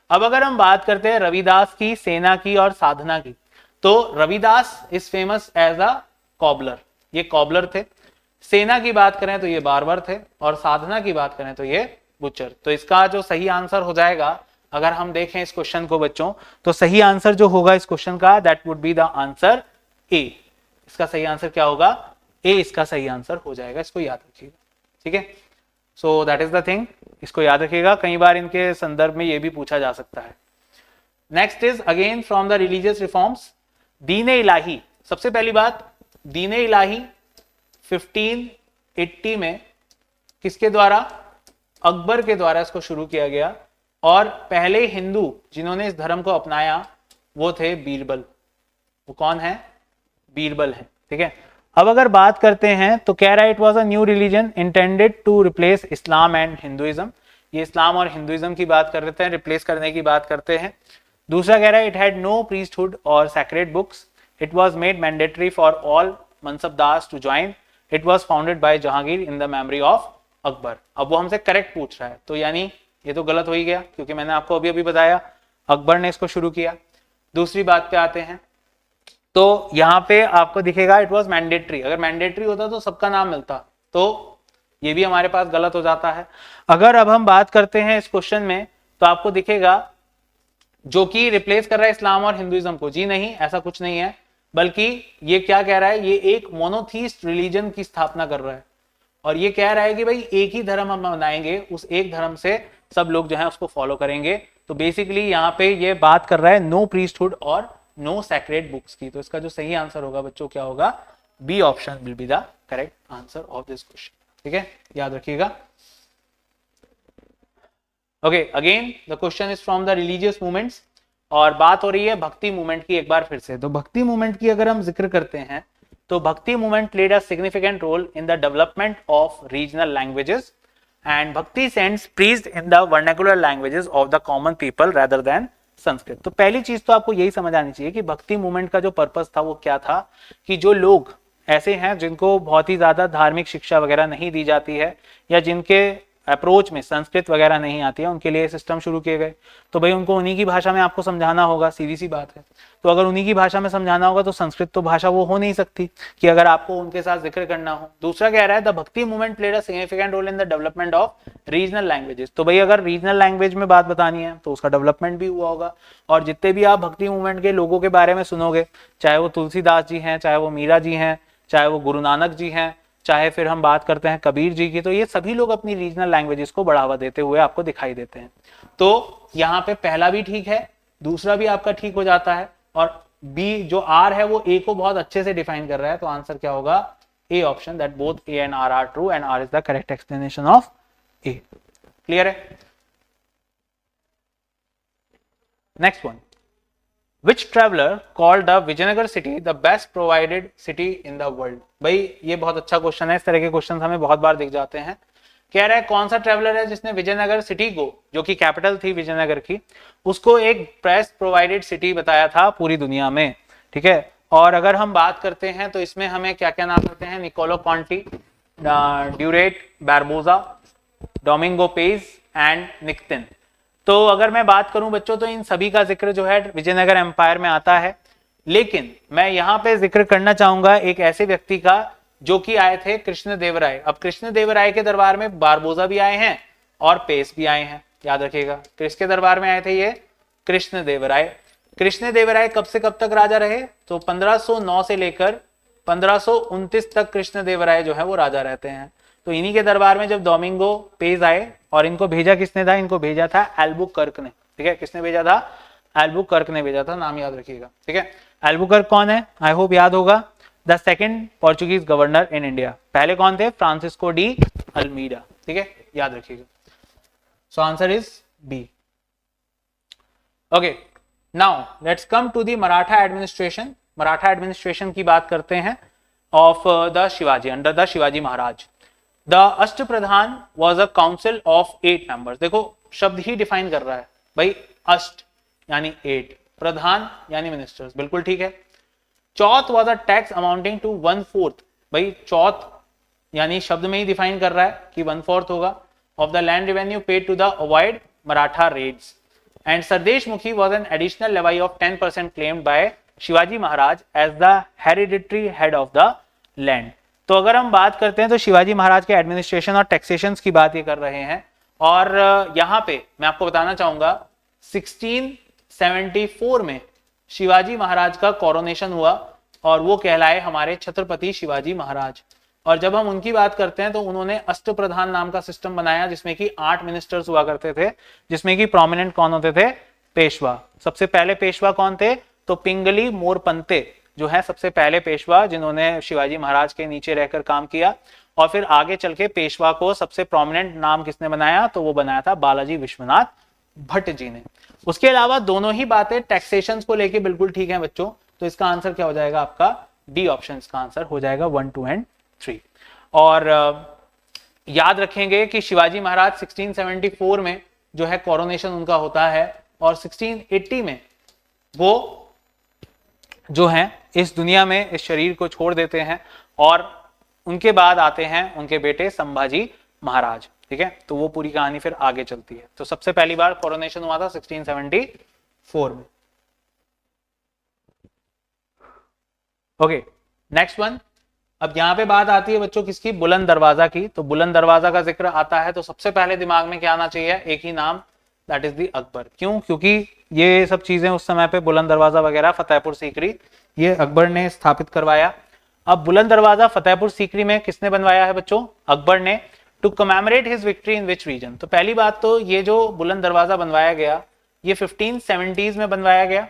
अब अगर हम बात करते हैं रविदास की, सेना की और साधना की, तो Ravidas is famous as a cobbler, ये कॉबलर थे। सेना की बात करें तो ये बार्बर थे, और साधना की बात करें तो ये बुचर। तो इसका जो सही आंसर हो जाएगा, अगर हम देखें इस क्वेश्चन को बच्चों, तो सही आंसर जो होगा इस क्वेश्चन का, that would be the answer A. इसका सही आंसर क्या होगा? ए इसका सही आंसर हो जाएगा, इसको याद रखिएगा, ठीक है। So that is the thing, इसको याद रखिएगा, कई बार इनके संदर्भ में ये भी पूछा जा सकता है। Next is again from the religious reforms, Din Ilahi. सबसे पहली बात, दीन-ए इलाही 1580 में किसके द्वारा? अकबर के द्वारा इसको शुरू किया गया। और पहले हिंदू जिन्होंने इस धर्म को अपनाया वो थे बीरबल। वो कौन है? बीरबल है, ठीक है। अब अगर बात करते हैं तो कह रहा है it was a new religion intended to replace Islam and Hinduism. ये इस्लाम और हिंदुइज्म की बात कर रहे हैं, रिप्लेस करने की बात करते हैं। दूसरा कह रहा है इट हैड नो प्रीस्टहुड और sacred books, it was made mandatory for all mansabdars to join, it was founded by Jahangir in the memory of Akbar. अब वो हमसे करेक्ट पूछ रहा है, तो यानी ये तो गलत हो ही गया, क्योंकि मैंने आपको अभी अभी बताया अकबर ने इसको शुरू किया। दूसरी बात पे आते हैं, तो यहाँ पे आपको दिखेगा इट वाज मैंडेटरी। अगर मैंडेटरी होता तो सबका नाम मिलता, तो ये भी हमारे पास गलत हो जाता है। अगर अब हम बात करते हैं इस क्वेश्चन में, तो आपको दिखेगा जो कि रिप्लेस कर रहा है इस्लाम और हिंदुइज्म को, जी नहीं, ऐसा कुछ नहीं है, बल्कि ये क्या कह रहा है, ये एक मोनोथीस्ट रिलीजन की स्थापना कर रहा है। और ये कह रहा है कि भाई एक ही धर्म हम मनाएंगे, उस एक धर्म से सब लोग जो है उसको फॉलो करेंगे। तो बेसिकली यहाँ पे ये बात कर रहा है नो प्रीस्टहुड और नो सैक्रेड बुक्स की। तो इसका जो सही आंसर होगा बच्चों क्या होगा? B option will be the correct answer of this question, ठीक है, याद रखिएगा। Okay, again the question is from the religious movements, और बात हो रही है भक्ति मूवमेंट की एक बार फिर से। तो भक्ति मूवमेंट की अगर हम जिक्र करते हैं, तो Bhakti movement played a significant role in the development of regional languages and Bhakti saints preached in the vernacular languages of the common people rather than Sanskrit. तो पहली चीज तो आपको यही समझ आनी चाहिए कि भक्ति मूवमेंट का जो पर्पस था वो क्या था, कि जो लोग ऐसे हैं जिनको बहुत ही ज्यादा धार्मिक शिक्षा वगैरह नहीं दी जाती है, या जिनके अप्रोच में संस्कृत वगैरह नहीं आती है, उनके लिए सिस्टम शुरू किए गए। तो भाई उनको उन्हीं की भाषा में आपको समझाना होगा, सीधी सी बात है। तो अगर उन्हीं की भाषा में समझाना होगा तो संस्कृत तो भाषा वो हो नहीं सकती कि अगर आपको उनके साथ जिक्र करना हो। दूसरा कह रहा है the bhakti movement played a significant role in the development of regional languages. तो भाई अगर रीजनल लैंग्वेज में बात बतानी है तो उसका डेवलपमेंट भी हुआ होगा। और जितने भी आप भक्ति मूवमेंट के लोगों के बारे में सुनोगे, चाहे वो तुलसीदास जी हैं, चाहे वो मीरा जी हैं, चाहे वो गुरु नानक जी हैं, चाहे फिर हम बात करते हैं कबीर जी की, तो ये सभी लोग अपनी रीजनल लैंग्वेजेस को बढ़ावा देते हुए आपको दिखाई देते हैं। तो यहाँ पे पहला भी ठीक है, दूसरा भी आपका ठीक हो जाता है, और बी जो आर है वो ए को बहुत अच्छे से डिफाइन कर रहा है। तो आंसर क्या होगा? A option, that both A and R are true and R is the correct explanation of A. Clear है? Next one, Which traveler called the Vijayanagar city the best provided city in the world? भाई ये बहुत अच्छा क्वेश्चन है, इस तरह के क्वेश्चन हमें बहुत बार दिख जाते हैं। कह रहा है कौन सा ट्रेवलर है जिसने विजयनगर सिटी को, जो कि कैपिटल थी विजयनगर की, उसको एक बेस्ट प्रोवाइडेड सिटी बताया था पूरी दुनिया में, ठीक है। और अगर हम बात करते हैं तो इसमें हमें क्या क्या नाम आते हैं? Niccolo Conti, Duarte Barbosa, Domingo Paes and Nikitin. तो अगर मैं बात करूं बच्चों, तो इन सभी का जिक्र जो है विजयनगर एम्पायर में आता है। लेकिन मैं यहाँ पे जिक्र करना चाहूंगा एक ऐसे व्यक्ति का जो कि आए थे कृष्णदेवराय। अब कृष्णदेवराय के दरबार में बारबोजा भी आए हैं और पेस भी आए हैं, याद रखिएगा। किसके दरबार में आए थे ये? कृष्णदेवराय। कृष्णदेवराय कब से कब तक राजा रहे? तो 1509 से लेकर 1529 तक कृष्णदेवराय जो है वो राजा रहते हैं। तो इन्हीं के दरबार में जब डोमिंगो पेज आए, और इनको भेजा किसने था, इनको भेजा था एल्बुकर्क ने, ठीक है, किसने भेजा था, एल्बुकर्क ने भेजा था, नाम याद रखिएगा, ठीक है। एल्बुकर्क कौन है, आई होप याद होगा, the second Portuguese governor in India. पहले कौन थे, फ्रांसिस्को डी अल्मीडा, ठीक है, याद रखिएगा। So answer is B. Okay, now let's come to the Maratha administration. Maratha administration की बात करते हैं of the Shivaji, under the Shivaji Maharaj. The Ashtapradhan was a council of 8 members. देखो शब्द ही डिफाइन कर रहा है भाई, अष्ट यानी 8, प्रधान यानी मिनिस्टर्स, बिल्कुल ठीक है। Chauth was a tax amounting to 1/4, भाई चौथ यानी शब्द में ही डिफाइन कर रहा है कि 1/4 होगा, of the land revenue paid to the avoid Maratha raids. And sardeshmukhi was an additional levy of 10% claimed by Shivaji Maharaj as the hereditary head of the land. तो अगर हम बात करते हैं तो शिवाजी महाराज के एडमिनिस्ट्रेशन और टैक्सेशन की बात ये कर रहे हैं, और यहाँ पे मैं आपको बताना चाहूंगा 1674 में शिवाजी महाराज का कोरोनेशन हुआ, और वो कहलाए हमारे छत्रपति शिवाजी महाराज। और जब हम उनकी बात करते हैं तो उन्होंने अष्टप्रधान नाम का सिस्टम बनाया, जिसमें कि 8 मिनिस्टर्स हुआ करते थे, जिसमें कि प्रोमिनेंट कौन होते थे, पेशवा। सबसे पहले पेशवा कौन थे, तो पिंगली मोरपंते जो है सबसे पहले पेशवा, जिन्होंने शिवाजी महाराज के नीचे रहकर काम किया। और फिर आगे चल के पेशवा को सबसे प्रोमिनेंट नाम किसने बनाया, तो वो बनाया था बालाजी विश्वनाथ भट्ट जी ने। उसके अलावा दोनों ही बातें टैक्सेशन को लेके बिल्कुल ठीक है बच्चों, तो इसका आंसर क्या हो जाएगा आपका, डी ऑप्शन इसका आंसर हो जाएगा 1, 2 एंड 3। और याद रखेंगे कि शिवाजी महाराज 1674 में जो है कोरोनेशन उनका होता है, और 1680 में वो जो है इस दुनिया में इस शरीर को छोड़ देते हैं, और उनके बाद आते हैं उनके बेटे संभाजी महाराज, ठीक है। तो वो पूरी कहानी फिर आगे चलती है। तो सबसे पहली बार कोरोनेशन हुआ था 1674 में। Okay, next one. अब यहां पे बात आती है बच्चों किसकी, बुलंद दरवाजा की। तो बुलंद दरवाजा का जिक्र आता है तो सबसे पहले दिमाग में क्या आना चाहिए, एक ही नाम, दैट इज दी अकबर। क्यों, क्योंकि ये सब चीजें उस समय पे बुलंद दरवाजा वगैरह, फतेहपुर सीकरी, ये अकबर ने स्थापित करवाया। अब बुलंद दरवाजा फतेहपुर सीकरी में किसने बनवाया है बच्चों, अकबर ने, to commemorate his victory in which region. तो पहली बात तो ये जो बुलंद दरवाजा बनवाया गया ये 1570s में बनवाया गया।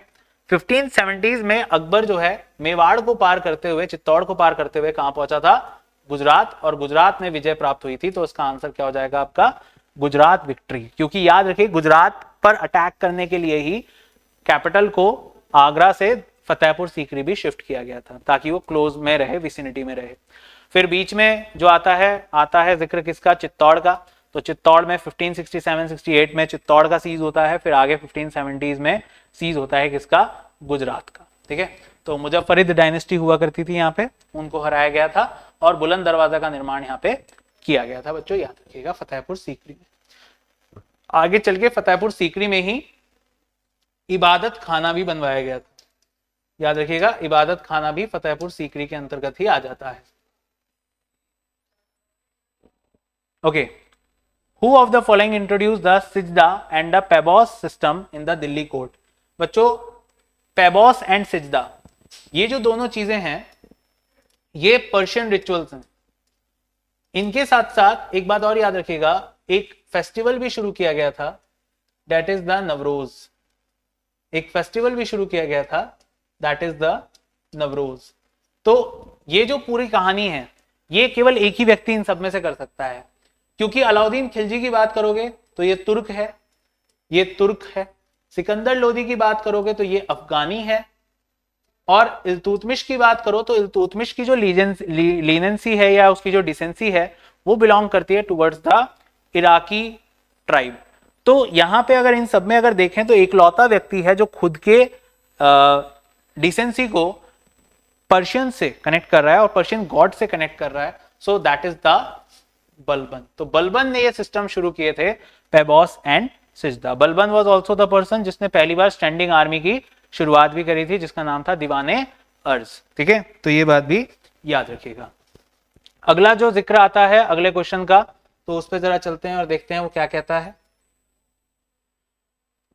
1570s में अकबर जो है मेवाड़ को पार करते हुए, चित्तौड़ को पार करते हुए कहां पहुंचा था, गुजरात, और गुजरात में विजय प्राप्त हुई थी। तो इसका आंसर क्या हो जाएगा आपका, गुजरात विक्ट्री। क्योंकि याद रखिए गुजरात पर अटैक करने के लिए ही कैपिटल को आगरा से फतेहपुर सीकरी भी शिफ्ट किया गया था, ताकि वो क्लोज में रहे, विसिनिटी में रहे। फिर बीच में जो आता है जिक्र किसका, चित्तौड़ का। तो चित्तौड़ में 1567-68 में चित्तौड़ का सीज होता है, फिर आगे 1570s में सीज होता है किसका, गुजरात का, ठीक है। तो मुजफ्फरिद डायनेस्टी हुआ करती थी यहाँ पे, उनको हराया गया था, और बुलंद दरवाजा का निर्माण यहाँ पे किया गया था बच्चों, याद रखिएगा फतेहपुर सीकरी में। आगे चल के फतेहपुर सीकरी में ही इबादत खाना भी बनवाया गया था, याद रखिएगा, इबादत खाना भी फतेहपुर सीकरी के अंतर्गत ही आ जाता है। Okay, who of the following introduce the sijda and the paibos system in the Delhi court. बच्चों पेबॉस एंड सिजदा, ये जो दोनों चीजें हैं ये पर्शियन रिचुअल्स हैं। इनके साथ साथ एक बात और याद रखिएगा, एक फेस्टिवल भी शुरू किया गया था, दैट इज द नवरोज। एक फेस्टिवल भी शुरू किया गया था, दैट इज द नवरोज। तो ये जो पूरी कहानी है ये केवल एक ही व्यक्ति इन सब में से कर सकता है, क्योंकि अलाउद्दीन खिलजी की बात करोगे तो ये तुर्क है, ये तुर्क है। सिकंदर लोदी की बात करोगे तो ये अफगानी है, और इल्तुतमिश की बात करो तो इल्तुतमिश की जो लीनेंसी है या उसकी जो डिसेंसी है वो बिलोंग करती है टुवर्ड्स द इराकी ट्राइब। तो यहां पे अगर इन सब में अगर देखें तो एकलौता व्यक्ति है जो खुद के डिसेंसी को पर्शियन से कनेक्ट कर रहा है और पर्शियन गॉड से कनेक्ट कर रहा है, so that is the Balban. तो बलबन ने ये सिस्टम शुरू किए थे, paibos and sijda. Balban was also the person जिसने पहली बार स्टैंडिंग आर्मी की शुरुआत भी करी थी, जिसका नाम था दीवाने अर्ज, ठीक है। तो ये बात भी याद रखिएगा। अगला जो जिक्र आता है अगले क्वेश्चन का, तो उस पर जरा चलते हैं और देखते हैं वो क्या कहता है।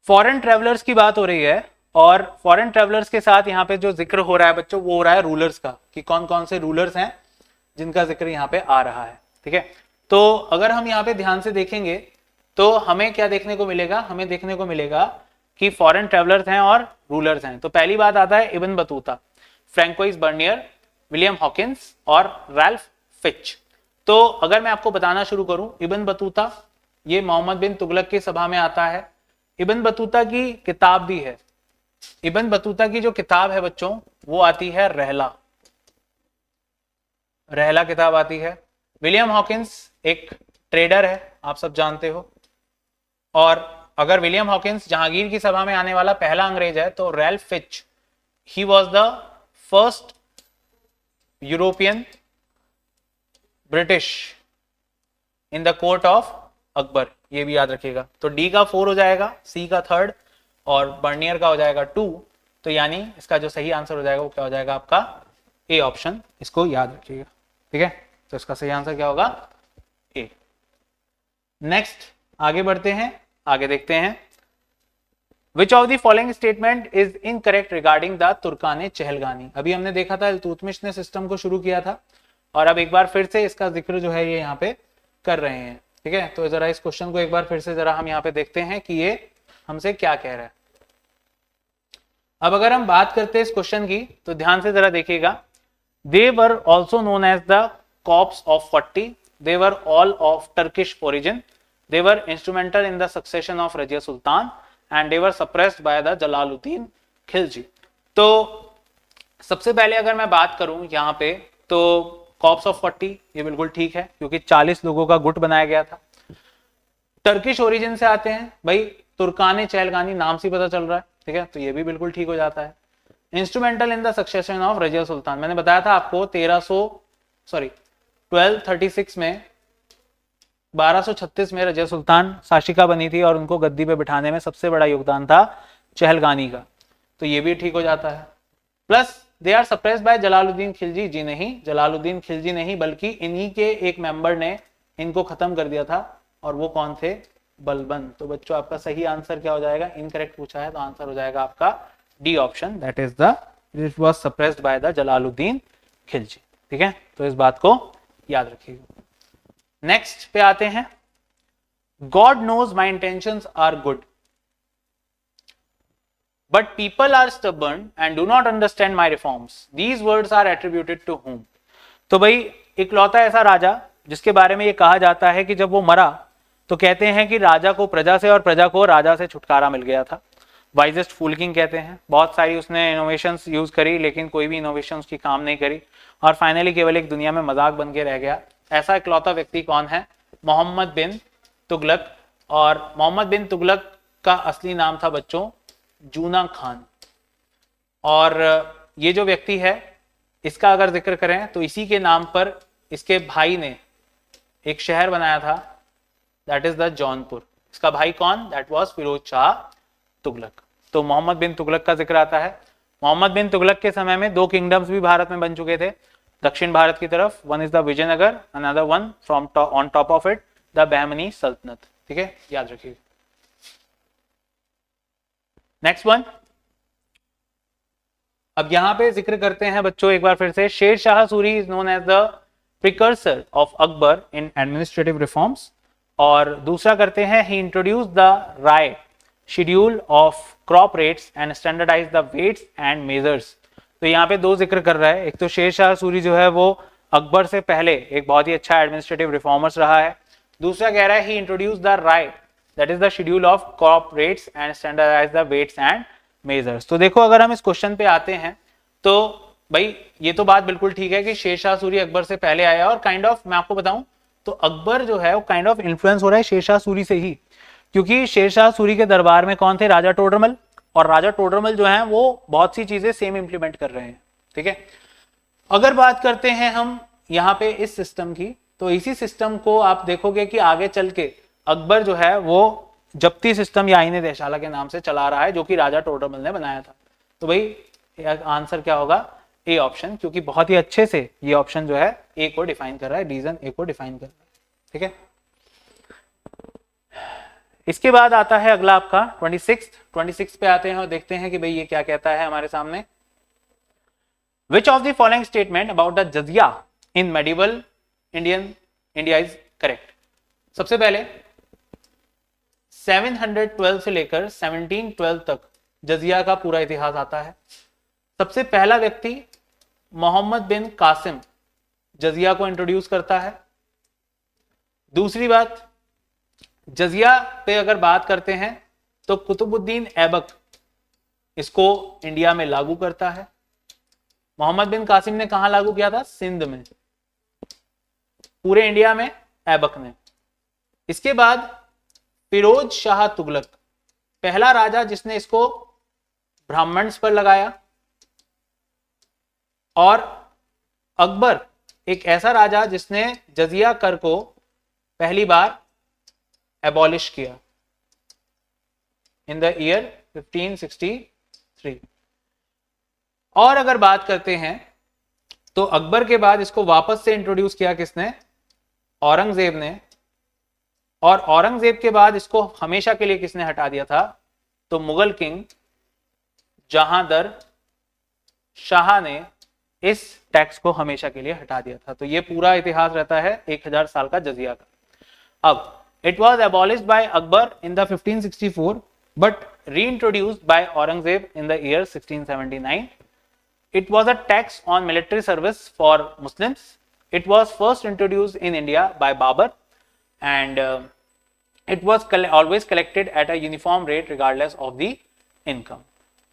फॉरेन ट्रेवलर्स की बात हो रही है, और फॉरेन ट्रेवलर्स के साथ यहाँ पे जो जिक्र हो रहा है बच्चों, वो हो रहा है रूलर्स का, कि कौन कौन से रूलर्स हैं जिनका जिक्र यहाँ पे आ रहा है, ठीक है। तो अगर हम यहाँ पे ध्यान से देखेंगे तो हमें क्या देखने को मिलेगा, हमें देखने को मिलेगा कि फॉरेन ट्रेवलर्स हैं और रूलर्स हैं। तो पहली बात आता है Ibn Battuta, Francois Bernier, William Hawkins और रैल्फ फिच। तो अगर मैं आपको बताना शुरू करूं, इब्न बतूता ये मोहम्मद बिन तुगलक की सभा में आता है। इब्न बतूता की किताब भी है, इब्न बतूता की जो किताब है बच्चों वो आती है रहला, रहला किताब आती है। विलियम हॉकिंस एक ट्रेडर है, आप सब जानते हो, और अगर विलियम हॉकिंस जहांगीर की सभा में आने वाला पहला अंग्रेज है तो Ralph Fitch he was the first European British in the court of Akbar, ये भी याद रखिएगा। तो डी का 4 हो जाएगा, सी का 3rd और बर्नियर का हो जाएगा 2। तो यानी इसका जो सही आंसर हो जाएगा वो क्या हो जाएगा आपका ए ऑप्शन, इसको याद रखिएगा, ठीक है। तो इसका सही आंसर क्या होगा ए। नेक्स्ट आगे बढ़ते हैं, आगे देखते हैं which of the following statement is incorrect regarding the Turkan Chahalgani. अभी हमने देखा था इल्तुतमिश ने सिस्टम को शुरू किया था और अब एक बार फिर से इसका जिक्र जो है ये यहाँ पे कर रहे हैं, ठीक है। तो जरा इस क्वेश्चन को एक बार फिर से जरा हम यहाँ पे देखते हैं कि ये हमसे क्या कह रहा है। अब अगर हम बात करते हैं इस क्वेश्चन की तो ध्यान से जरा देखिएगा, they were also known as the corps of 40, they were all of Turkish origin, they were instrumental in the succession of Rajia Sultan and they were suppressed by the Jalaluddin Khilji। तो सबसे पहले अगर मैं बात करूं यहाँ पे तो कॉप्स ऑफ 40 ये बिल्कुल ठीक है क्योंकि 40 लोगों का गुट बनाया गया था। टर्किश ओरिजिन से आते हैं भाई, तुर्काने चहलगानी नाम से पता चल रहा है, ठीक है, तो ये भी बिल्कुल ठीक हो जाता है। Instrumental in the succession of Razia Sultan, मैंने बताया था आपको 1236 में 1236 में रजिया सुल्तान शासिका बनी थी और उनको गद्दी पे बिठाने में सबसे बड़ा योगदान था चहलगानी का, तो ये भी ठीक हो जाता है। Plus they are suppressed by Jalaluddin Khilji, जी नहीं, जलालुद्दीन खिलजी नहीं बल्कि इन्हीं के एक मेंबर ने इनको खत्म कर दिया था और वो कौन थे, बलबन। तो बच्चों आपका सही आंसर क्या हो जाएगा, इनकरेक्ट पूछा है तो आंसर हो जाएगा आपका D option, that is the it was suppressed by the Jalaluddin Khilji, ठीक है। तो इस बात को याद रखिएगा। नेक्स्ट पे आते हैं, God knows my intentions are good but people are stubborn and do not understand my reforms, these words are attributed to whom। तो भाई इकलौता ऐसा राजा जिसके बारे में ये कहा जाता है कि जब वो मरा तो कहते हैं कि राजा को प्रजा से और प्रजा को राजा से छुटकारा मिल गया था। वाइजेस्ट फूल किंग कहते हैं, बहुत सारी उसने इनोवेशंस यूज करी लेकिन कोई भी इनोवेशन उसकी काम नहीं करी और फाइनली केवल एक दुनिया में मजाक बन के रह गया। ऐसा इकलौता व्यक्ति कौन है, मोहम्मद बिन तुगलक। और मोहम्मद बिन तुगलक का असली नाम था बच्चों जूना खान। और ये जो व्यक्ति है इसका अगर जिक्र करें तो इसी के नाम पर इसके भाई ने एक शहर बनाया था, दैट इज द जौनपुर। इसका भाई कौन, दैट वाज फिरोज शाह तुगलक। तो मोहम्मद बिन तुगलक का जिक्र आता है। मोहम्मद बिन तुगलक के समय में 2 किंगडम्स भी भारत में बन चुके थे दक्षिण भारत की तरफ, one is the Vijayanagar, another one from on top of it the Bahmani सल्तनत, ठीक है, याद रखिए। नेक्स्ट वन, अब यहां पे जिक्र करते हैं बच्चों एक बार फिर से, Sher Shah Suri is known as the precursor of Akbar in administrative reforms. और दूसरा करते हैं, he introduce the rai schedule of crop rates and standardise the weights and measures. तो यहाँ पे 2 जिक्र कर रहा है, एक तो शेर शाह सूरी जो है वो अकबर से पहले एक बहुत ही अच्छा एडमिनिस्ट्रेटिव रिफॉर्मर्स रहा है, दूसरा कह रहा है he introduce the rai that is the schedule of crop rates and standardise the weights and measures. तो देखो अगर हम इस क्वेश्चन पे आते हैं तो भाई ये तो बात बिल्कुल ठीक है कि शेर शाह सूरी अकबर से पहले आया और काइंड ऑफ मैं आपको बताऊं तो अकबर जो है वो काइंड ऑफ इन्फ्लुएंस हो रहा है शेर शाह सूरी से ही, क्योंकि शेर शाह सूरी के दरबार में कौन थे, राजा टोडरमल, और राजा टोडरमल जो है वो बहुत सी चीजें सेम इंप्लीमेंट कर रहे हैं, ठीक है। अगर बात करते हैं हम यहाँ पे इस सिस्टम की, तो इसी सिस्टम को आप देखोगे कि आगे चल के अकबर जो है वो जब्ती सिस्टम या आईने देशाला के नाम से चला रहा है जो कि राजा टोडरमल ने बनाया था। तो भाई आंसर क्या होगा, ए ऑप्शन, क्योंकि बहुत ही अच्छे से ये ऑप्शन जो है ए को डिफाइन कर रहा है, रीजन ए को डिफाइन कर रहा है, ठीक है। इसके बाद आता है अगला आपका 26 पे आते हैं और देखते हैं कि भाई ये क्या कहता है हमारे सामने, which of the following statement about the jizya in medieval India is correct. सबसे पहले 712 से लेकर 1712 तक जजिया का पूरा इतिहास आता है। सबसे पहला व्यक्ति मोहम्मद बिन कासिम जजिया को इंट्रोड्यूस करता है। दूसरी बात, जजिया पे अगर बात करते हैं तो कुतुबुद्दीन ऐबक इसको इंडिया में लागू करता है। मोहम्मद बिन कासिम ने कहां लागू किया था? सिंध में। पूरे इंडिया में ऐबक ने। इसके बाद फिरोज शाह तुगलक, पहला राजा जिसने इसको ब्राह्मण्स पर लगाया। और अकबर एक ऐसा राजा जिसने जजिया कर को पहली बार एबॉलिश किया इन द ईयर 1563। और अगर बात करते हैं तो अकबर के बाद इसको वापस से इंट्रोड्यूस किया किसने? औरंगजेब ने। और औरंगजेब के बाद इसको हमेशा के लिए किसने हटा दिया था? तो मुगल किंग जहांदर शाह ने इस टैक्स को हमेशा के लिए हटा दिया था। तो ये पूरा इतिहास रहता है 1000 साल का जजिया का। अब it was abolished by Akbar in the 1564 but reintroduced by Aurangzeb in the year 1679. It was a tax on military service for Muslims. It was first introduced in India by Babur and it was always collected at a uniform rate regardless of the income.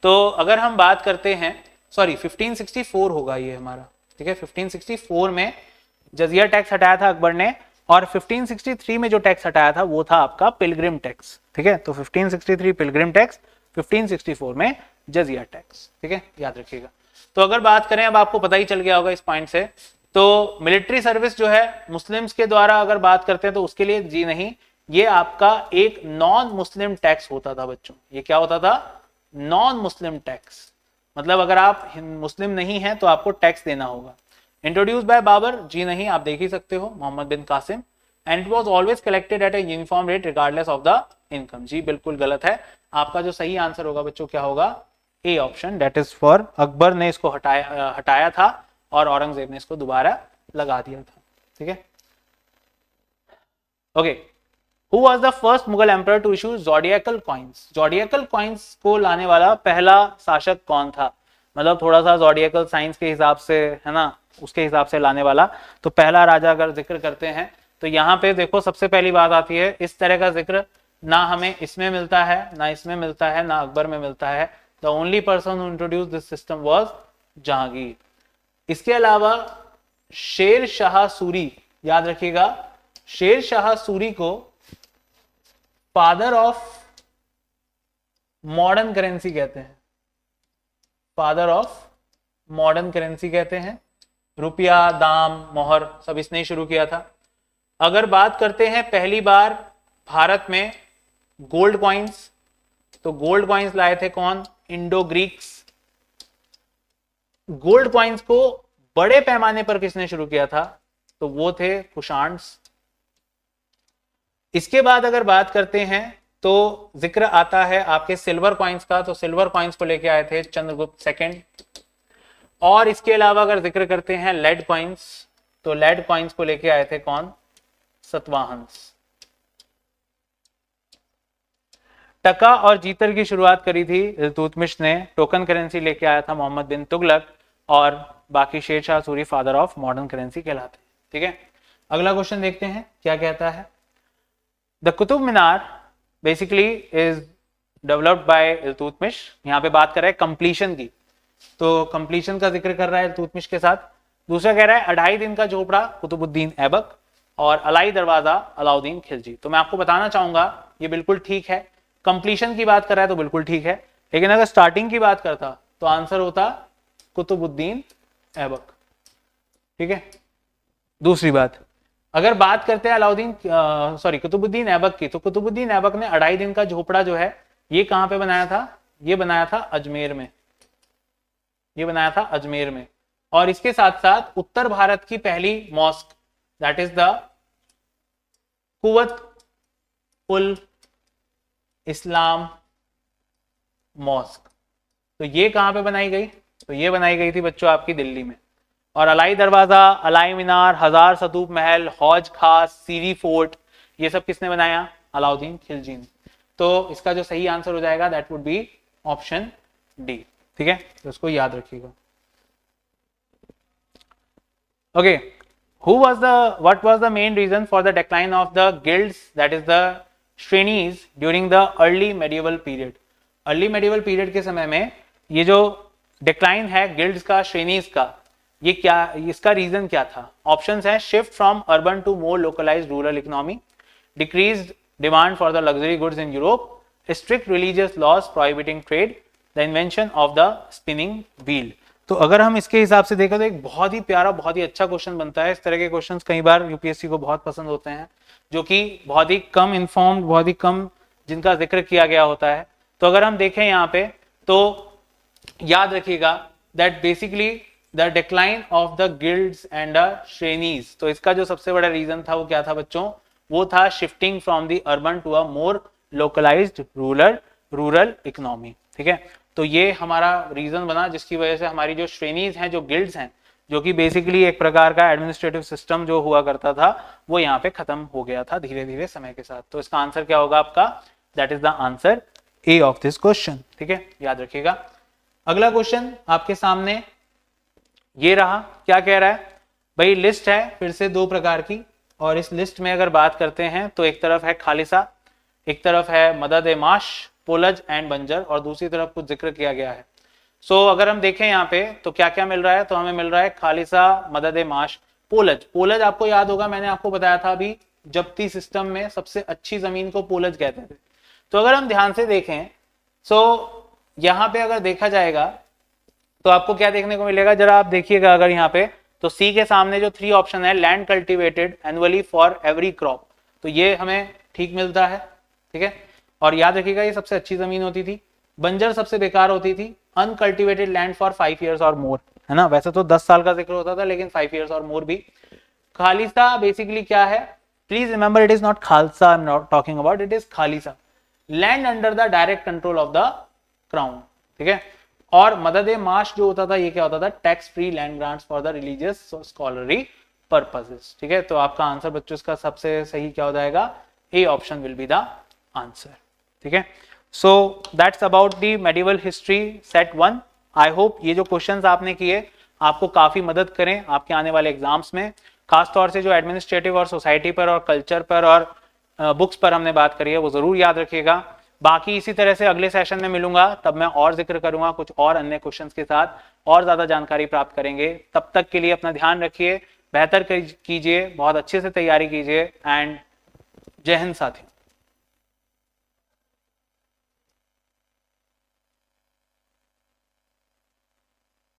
तो अगर हम बात करते हैं, सॉरी 1564 होगा ये हमारा, ठीक है। 1564 में जजिया टैक्स हटाया था अकबर ने और 1563 में जो टैक्स हटाया था वो था आपका पिलग्रिम टैक्स, ठीक है। तो 1563 पिलग्रिम टैक्स, 1564 में जजिया टैक्स, ठीक है, याद रखिएगा। तो अगर बात करें, अब आपको पता ही चल गया होगा इस पॉइंट से, तो मिलिट्री सर्विस जो है मुस्लिम्स के द्वारा अगर बात करते हैं तो उसके लिए जी नहीं, ये आपका एक नॉन मुस्लिम टैक्स होता था बच्चों। ये क्या होता था? Non Muslim tax. मतलब अगर आप मुस्लिम नहीं हैं तो आपको टैक्स देना होगा। इंट्रोड्यूस बाय बाबर, जी नहीं, आप देख ही सकते हो, Mohammad bin Qasim. And it was always collected at a uniform rate regardless of the income. जी बिल्कुल गलत है। आपका जो सही आंसर होगा बच्चों क्या होगा? A option, that is for Akbar ने इसको हटाया था और औरंगजेब ने इसको दोबारा लगा दिया था, ठीक है। Okay, who was the first Mughal emperor to issue zodiacal coins? Zodiacal coins को लाने वाला पहला शासक कौन था? मतलब थोड़ा सा ज़ोडिएकल साइंस के हिसाब से, है ना, उसके हिसाब से लाने वाला। तो पहला राजा अगर जिक्र करते हैं तो यहाँ पे देखो सबसे पहली बात आती है, इस तरह का जिक्र ना हमें इसमें मिलता है, ना इसमें मिलता है, ना अकबर में मिलता है। The only person who introduce this system was Jahangir. इसके अलावा शेर शाह सूरी, याद रखिएगा, शेर शाह सूरी को फादर ऑफ मॉडर्न करेंसी कहते हैं। फादर ऑफ मॉडर्न करेंसी कहते हैं। रुपया, दाम, मोहर सब इसने ही शुरू किया था। अगर बात करते हैं पहली बार भारत में गोल्ड कॉइन्स, तो गोल्ड कॉइन्स लाए थे कौन? Indo Greeks. गोल्ड कॉइन्स को बड़े पैमाने पर किसने शुरू किया था? तो वो थे कुषाण्स। इसके बाद अगर बात करते हैं तो जिक्र आता है आपके सिल्वर कॉइन्स का, तो सिल्वर कॉइन्स को लेके आए थे चंद्रगुप्त सेकंड। और इसके अलावा अगर जिक्र करते हैं लेड कॉइन्स, तो लेड कॉइन्स को लेके आए थे कौन? सतवाहंस। टका और जीतर की शुरुआत करी थी इल्तुतमिश ने। टोकन करेंसी लेके आया था मोहम्मद बिन तुगलक और बाकी शेर Shah Suri father of modern currency कहलाते हैं, ठीक है। अगला क्वेश्चन देखते हैं क्या कहता है। The Qutub Minar basically is developed by Iltutmish. यहाँ पे बात कर रहा है कंप्लीशन की, तो कंप्लीशन का जिक्र कर रहा है इल्तुतमिश के साथ। दूसरा कह रहा है 2.5 दिन का झोपड़ा कुतुबुद्दीन ऐबक और अलाई दरवाजा अलाउद्दीन खिलजी। तो मैं आपको बताना चाहूंगा ये बिल्कुल ठीक है। कंप्लीशन की बात कर रहा है तो बिल्कुल ठीक है, लेकिन अगर स्टार्टिंग की बात करता तो आंसर होता कुतुबुद्दीन ऐबक, ठीक है। दूसरी बात, अगर बात करते हैं अलाउद्दीन कुतुबुद्दीन ऐबक की, तो कुतुबुद्दीन ऐबक ने 2.5 दिन का झोपड़ा जो है ये कहां पे बनाया था? ये बनाया था अजमेर में। ये बनाया था अजमेर में। और इसके साथ साथ उत्तर भारत की पहली मॉस्क, दैट इज द कुवत उल इस्लाम मॉस्क, तो ये कहां पे बनाई गई? तो ये बनाई गई थी बच्चों आपकी दिल्ली में। और अलाई दरवाजा, अलाई मीनार, हजार सतूप महल, हौज खास, सीरी फोर्ट, ये सब किसने बनाया? अलाउद्दीन खिलजी ने। तो इसका जो सही आंसर हो जाएगा that would be option D. ठीक है, तो उसको याद रखिएगा। Okay, what was the main reason for the decline of the guilds, that is the श्रेणीज, during the early medieval period? Early medieval period के समय में ये जो डिक्लाइन है गिल्ड्स का, श्रेणीज का, ये क्या, इसका रीजन क्या था? ऑप्शंस हैं shift from urban to more localised rural economy, decreased demand for the luxury goods in Europe, strict religious laws prohibiting trade, the invention of the spinning wheel. तो अगर हम इसके हिसाब से देखें तो एक बहुत ही प्यारा, बहुत ही अच्छा क्वेश्चन बनता है। इस तरह के क्वेश्चंस कई बार यूपीएससी को बहुत पसंद होते हैं, जो कि बहुत ही कम इन्फॉर्म्ड, बहुत ही कम जिनका जिक्र किया गया होता है। तो अगर हम देखें यहाँ पे तो याद रखिएगा that basically the decline of the guilds and the shrenis, तो इसका जो सबसे बड़ा रीजन था वो क्या था बच्चों? वो था shifting from the urban to a more localised rural economy. ठीक है, तो ये हमारा रीजन बना जिसकी वजह से हमारी जो श्रेणीज हैं, जो गिल्ड्स हैं, जो कि बेसिकली एक प्रकार का एडमिनिस्ट्रेटिव सिस्टम जो हुआ करता था, वो यहाँ पे खत्म हो गया था धीरे धीरे समय के साथ। तो इसका आंसर क्या होगा आपका? That is the answer A of this question. ठीक है, याद रखिएगा। अगला क्वेश्चन आपके सामने ये रहा, क्या कह रहा है भाई? लिस्ट है फिर से दो प्रकार की, और इस लिस्ट में अगर बात करते हैं तो एक तरफ है खालिसा, एक तरफ है मदद ए माश, पोलज एंड बंजर, और दूसरी तरफ कुछ जिक्र किया गया है। सो अगर हम देखें यहाँ पे तो क्या क्या मिल रहा है, तो हमें मिल रहा है खालिसा, मदद ए माश, पोलज। पोलज आपको याद होगा, मैंने आपको बताया था अभी, जब्ती सिस्टम में सबसे अच्छी जमीन को पोलज कहते थे। तो अगर हम ध्यान से देखें सो यहाँ पे अगर देखा जाएगा तो आपको क्या देखने को मिलेगा, जरा आप देखिएगा अगर यहाँ पे, तो सी के सामने जो 3 ऑप्शन है, land cultivated annually for every crop, तो ये हमें ठीक मिलता है। ठीक है, और याद रखिएगा ये सबसे अच्छी जमीन होती थी। बंजर सबसे बेकार होती थी, अनकल्टिवेटेड लैंड फॉर 5 years और मोर, है ना? वैसे तो 10 साल का जिक्र होता था, लेकिन 5 years और मोर भी। खालिसा बेसिकली क्या है? Please remember it is not Khalsa, I am not talking about, it is khalisa, land under the direct control of the crown. ठीक है, और मदद ए माश जो होता था, ये क्या होता था? Tax free land grants for the religious scholarly purposes. ठीक है, तो आपका आंसर बच्चों इसका सबसे सही क्या हो जाएगा? A option will be the answer. ठीक है, so that's about the medieval history set 1। I hope ये जो क्वेश्चंस आपने किए आपको काफी मदद करें आपके आने वाले एग्जाम्स में, खासतौर से जो एडमिनिस्ट्रेटिव और सोसाइटी पर और कल्चर पर और बुक्स पर हमने बात करी है वो जरूर याद रखिएगा। बाकी इसी तरह से अगले सेशन में मिलूंगा, तब मैं और जिक्र करूंगा कुछ और अन्य क्वेश्चंस के साथ, और ज्यादा जानकारी प्राप्त करेंगे। तब तक के लिए अपना ध्यान रखिए, बेहतर कीजिए, बहुत अच्छे से तैयारी कीजिए, एंड जय हिंद साथियों।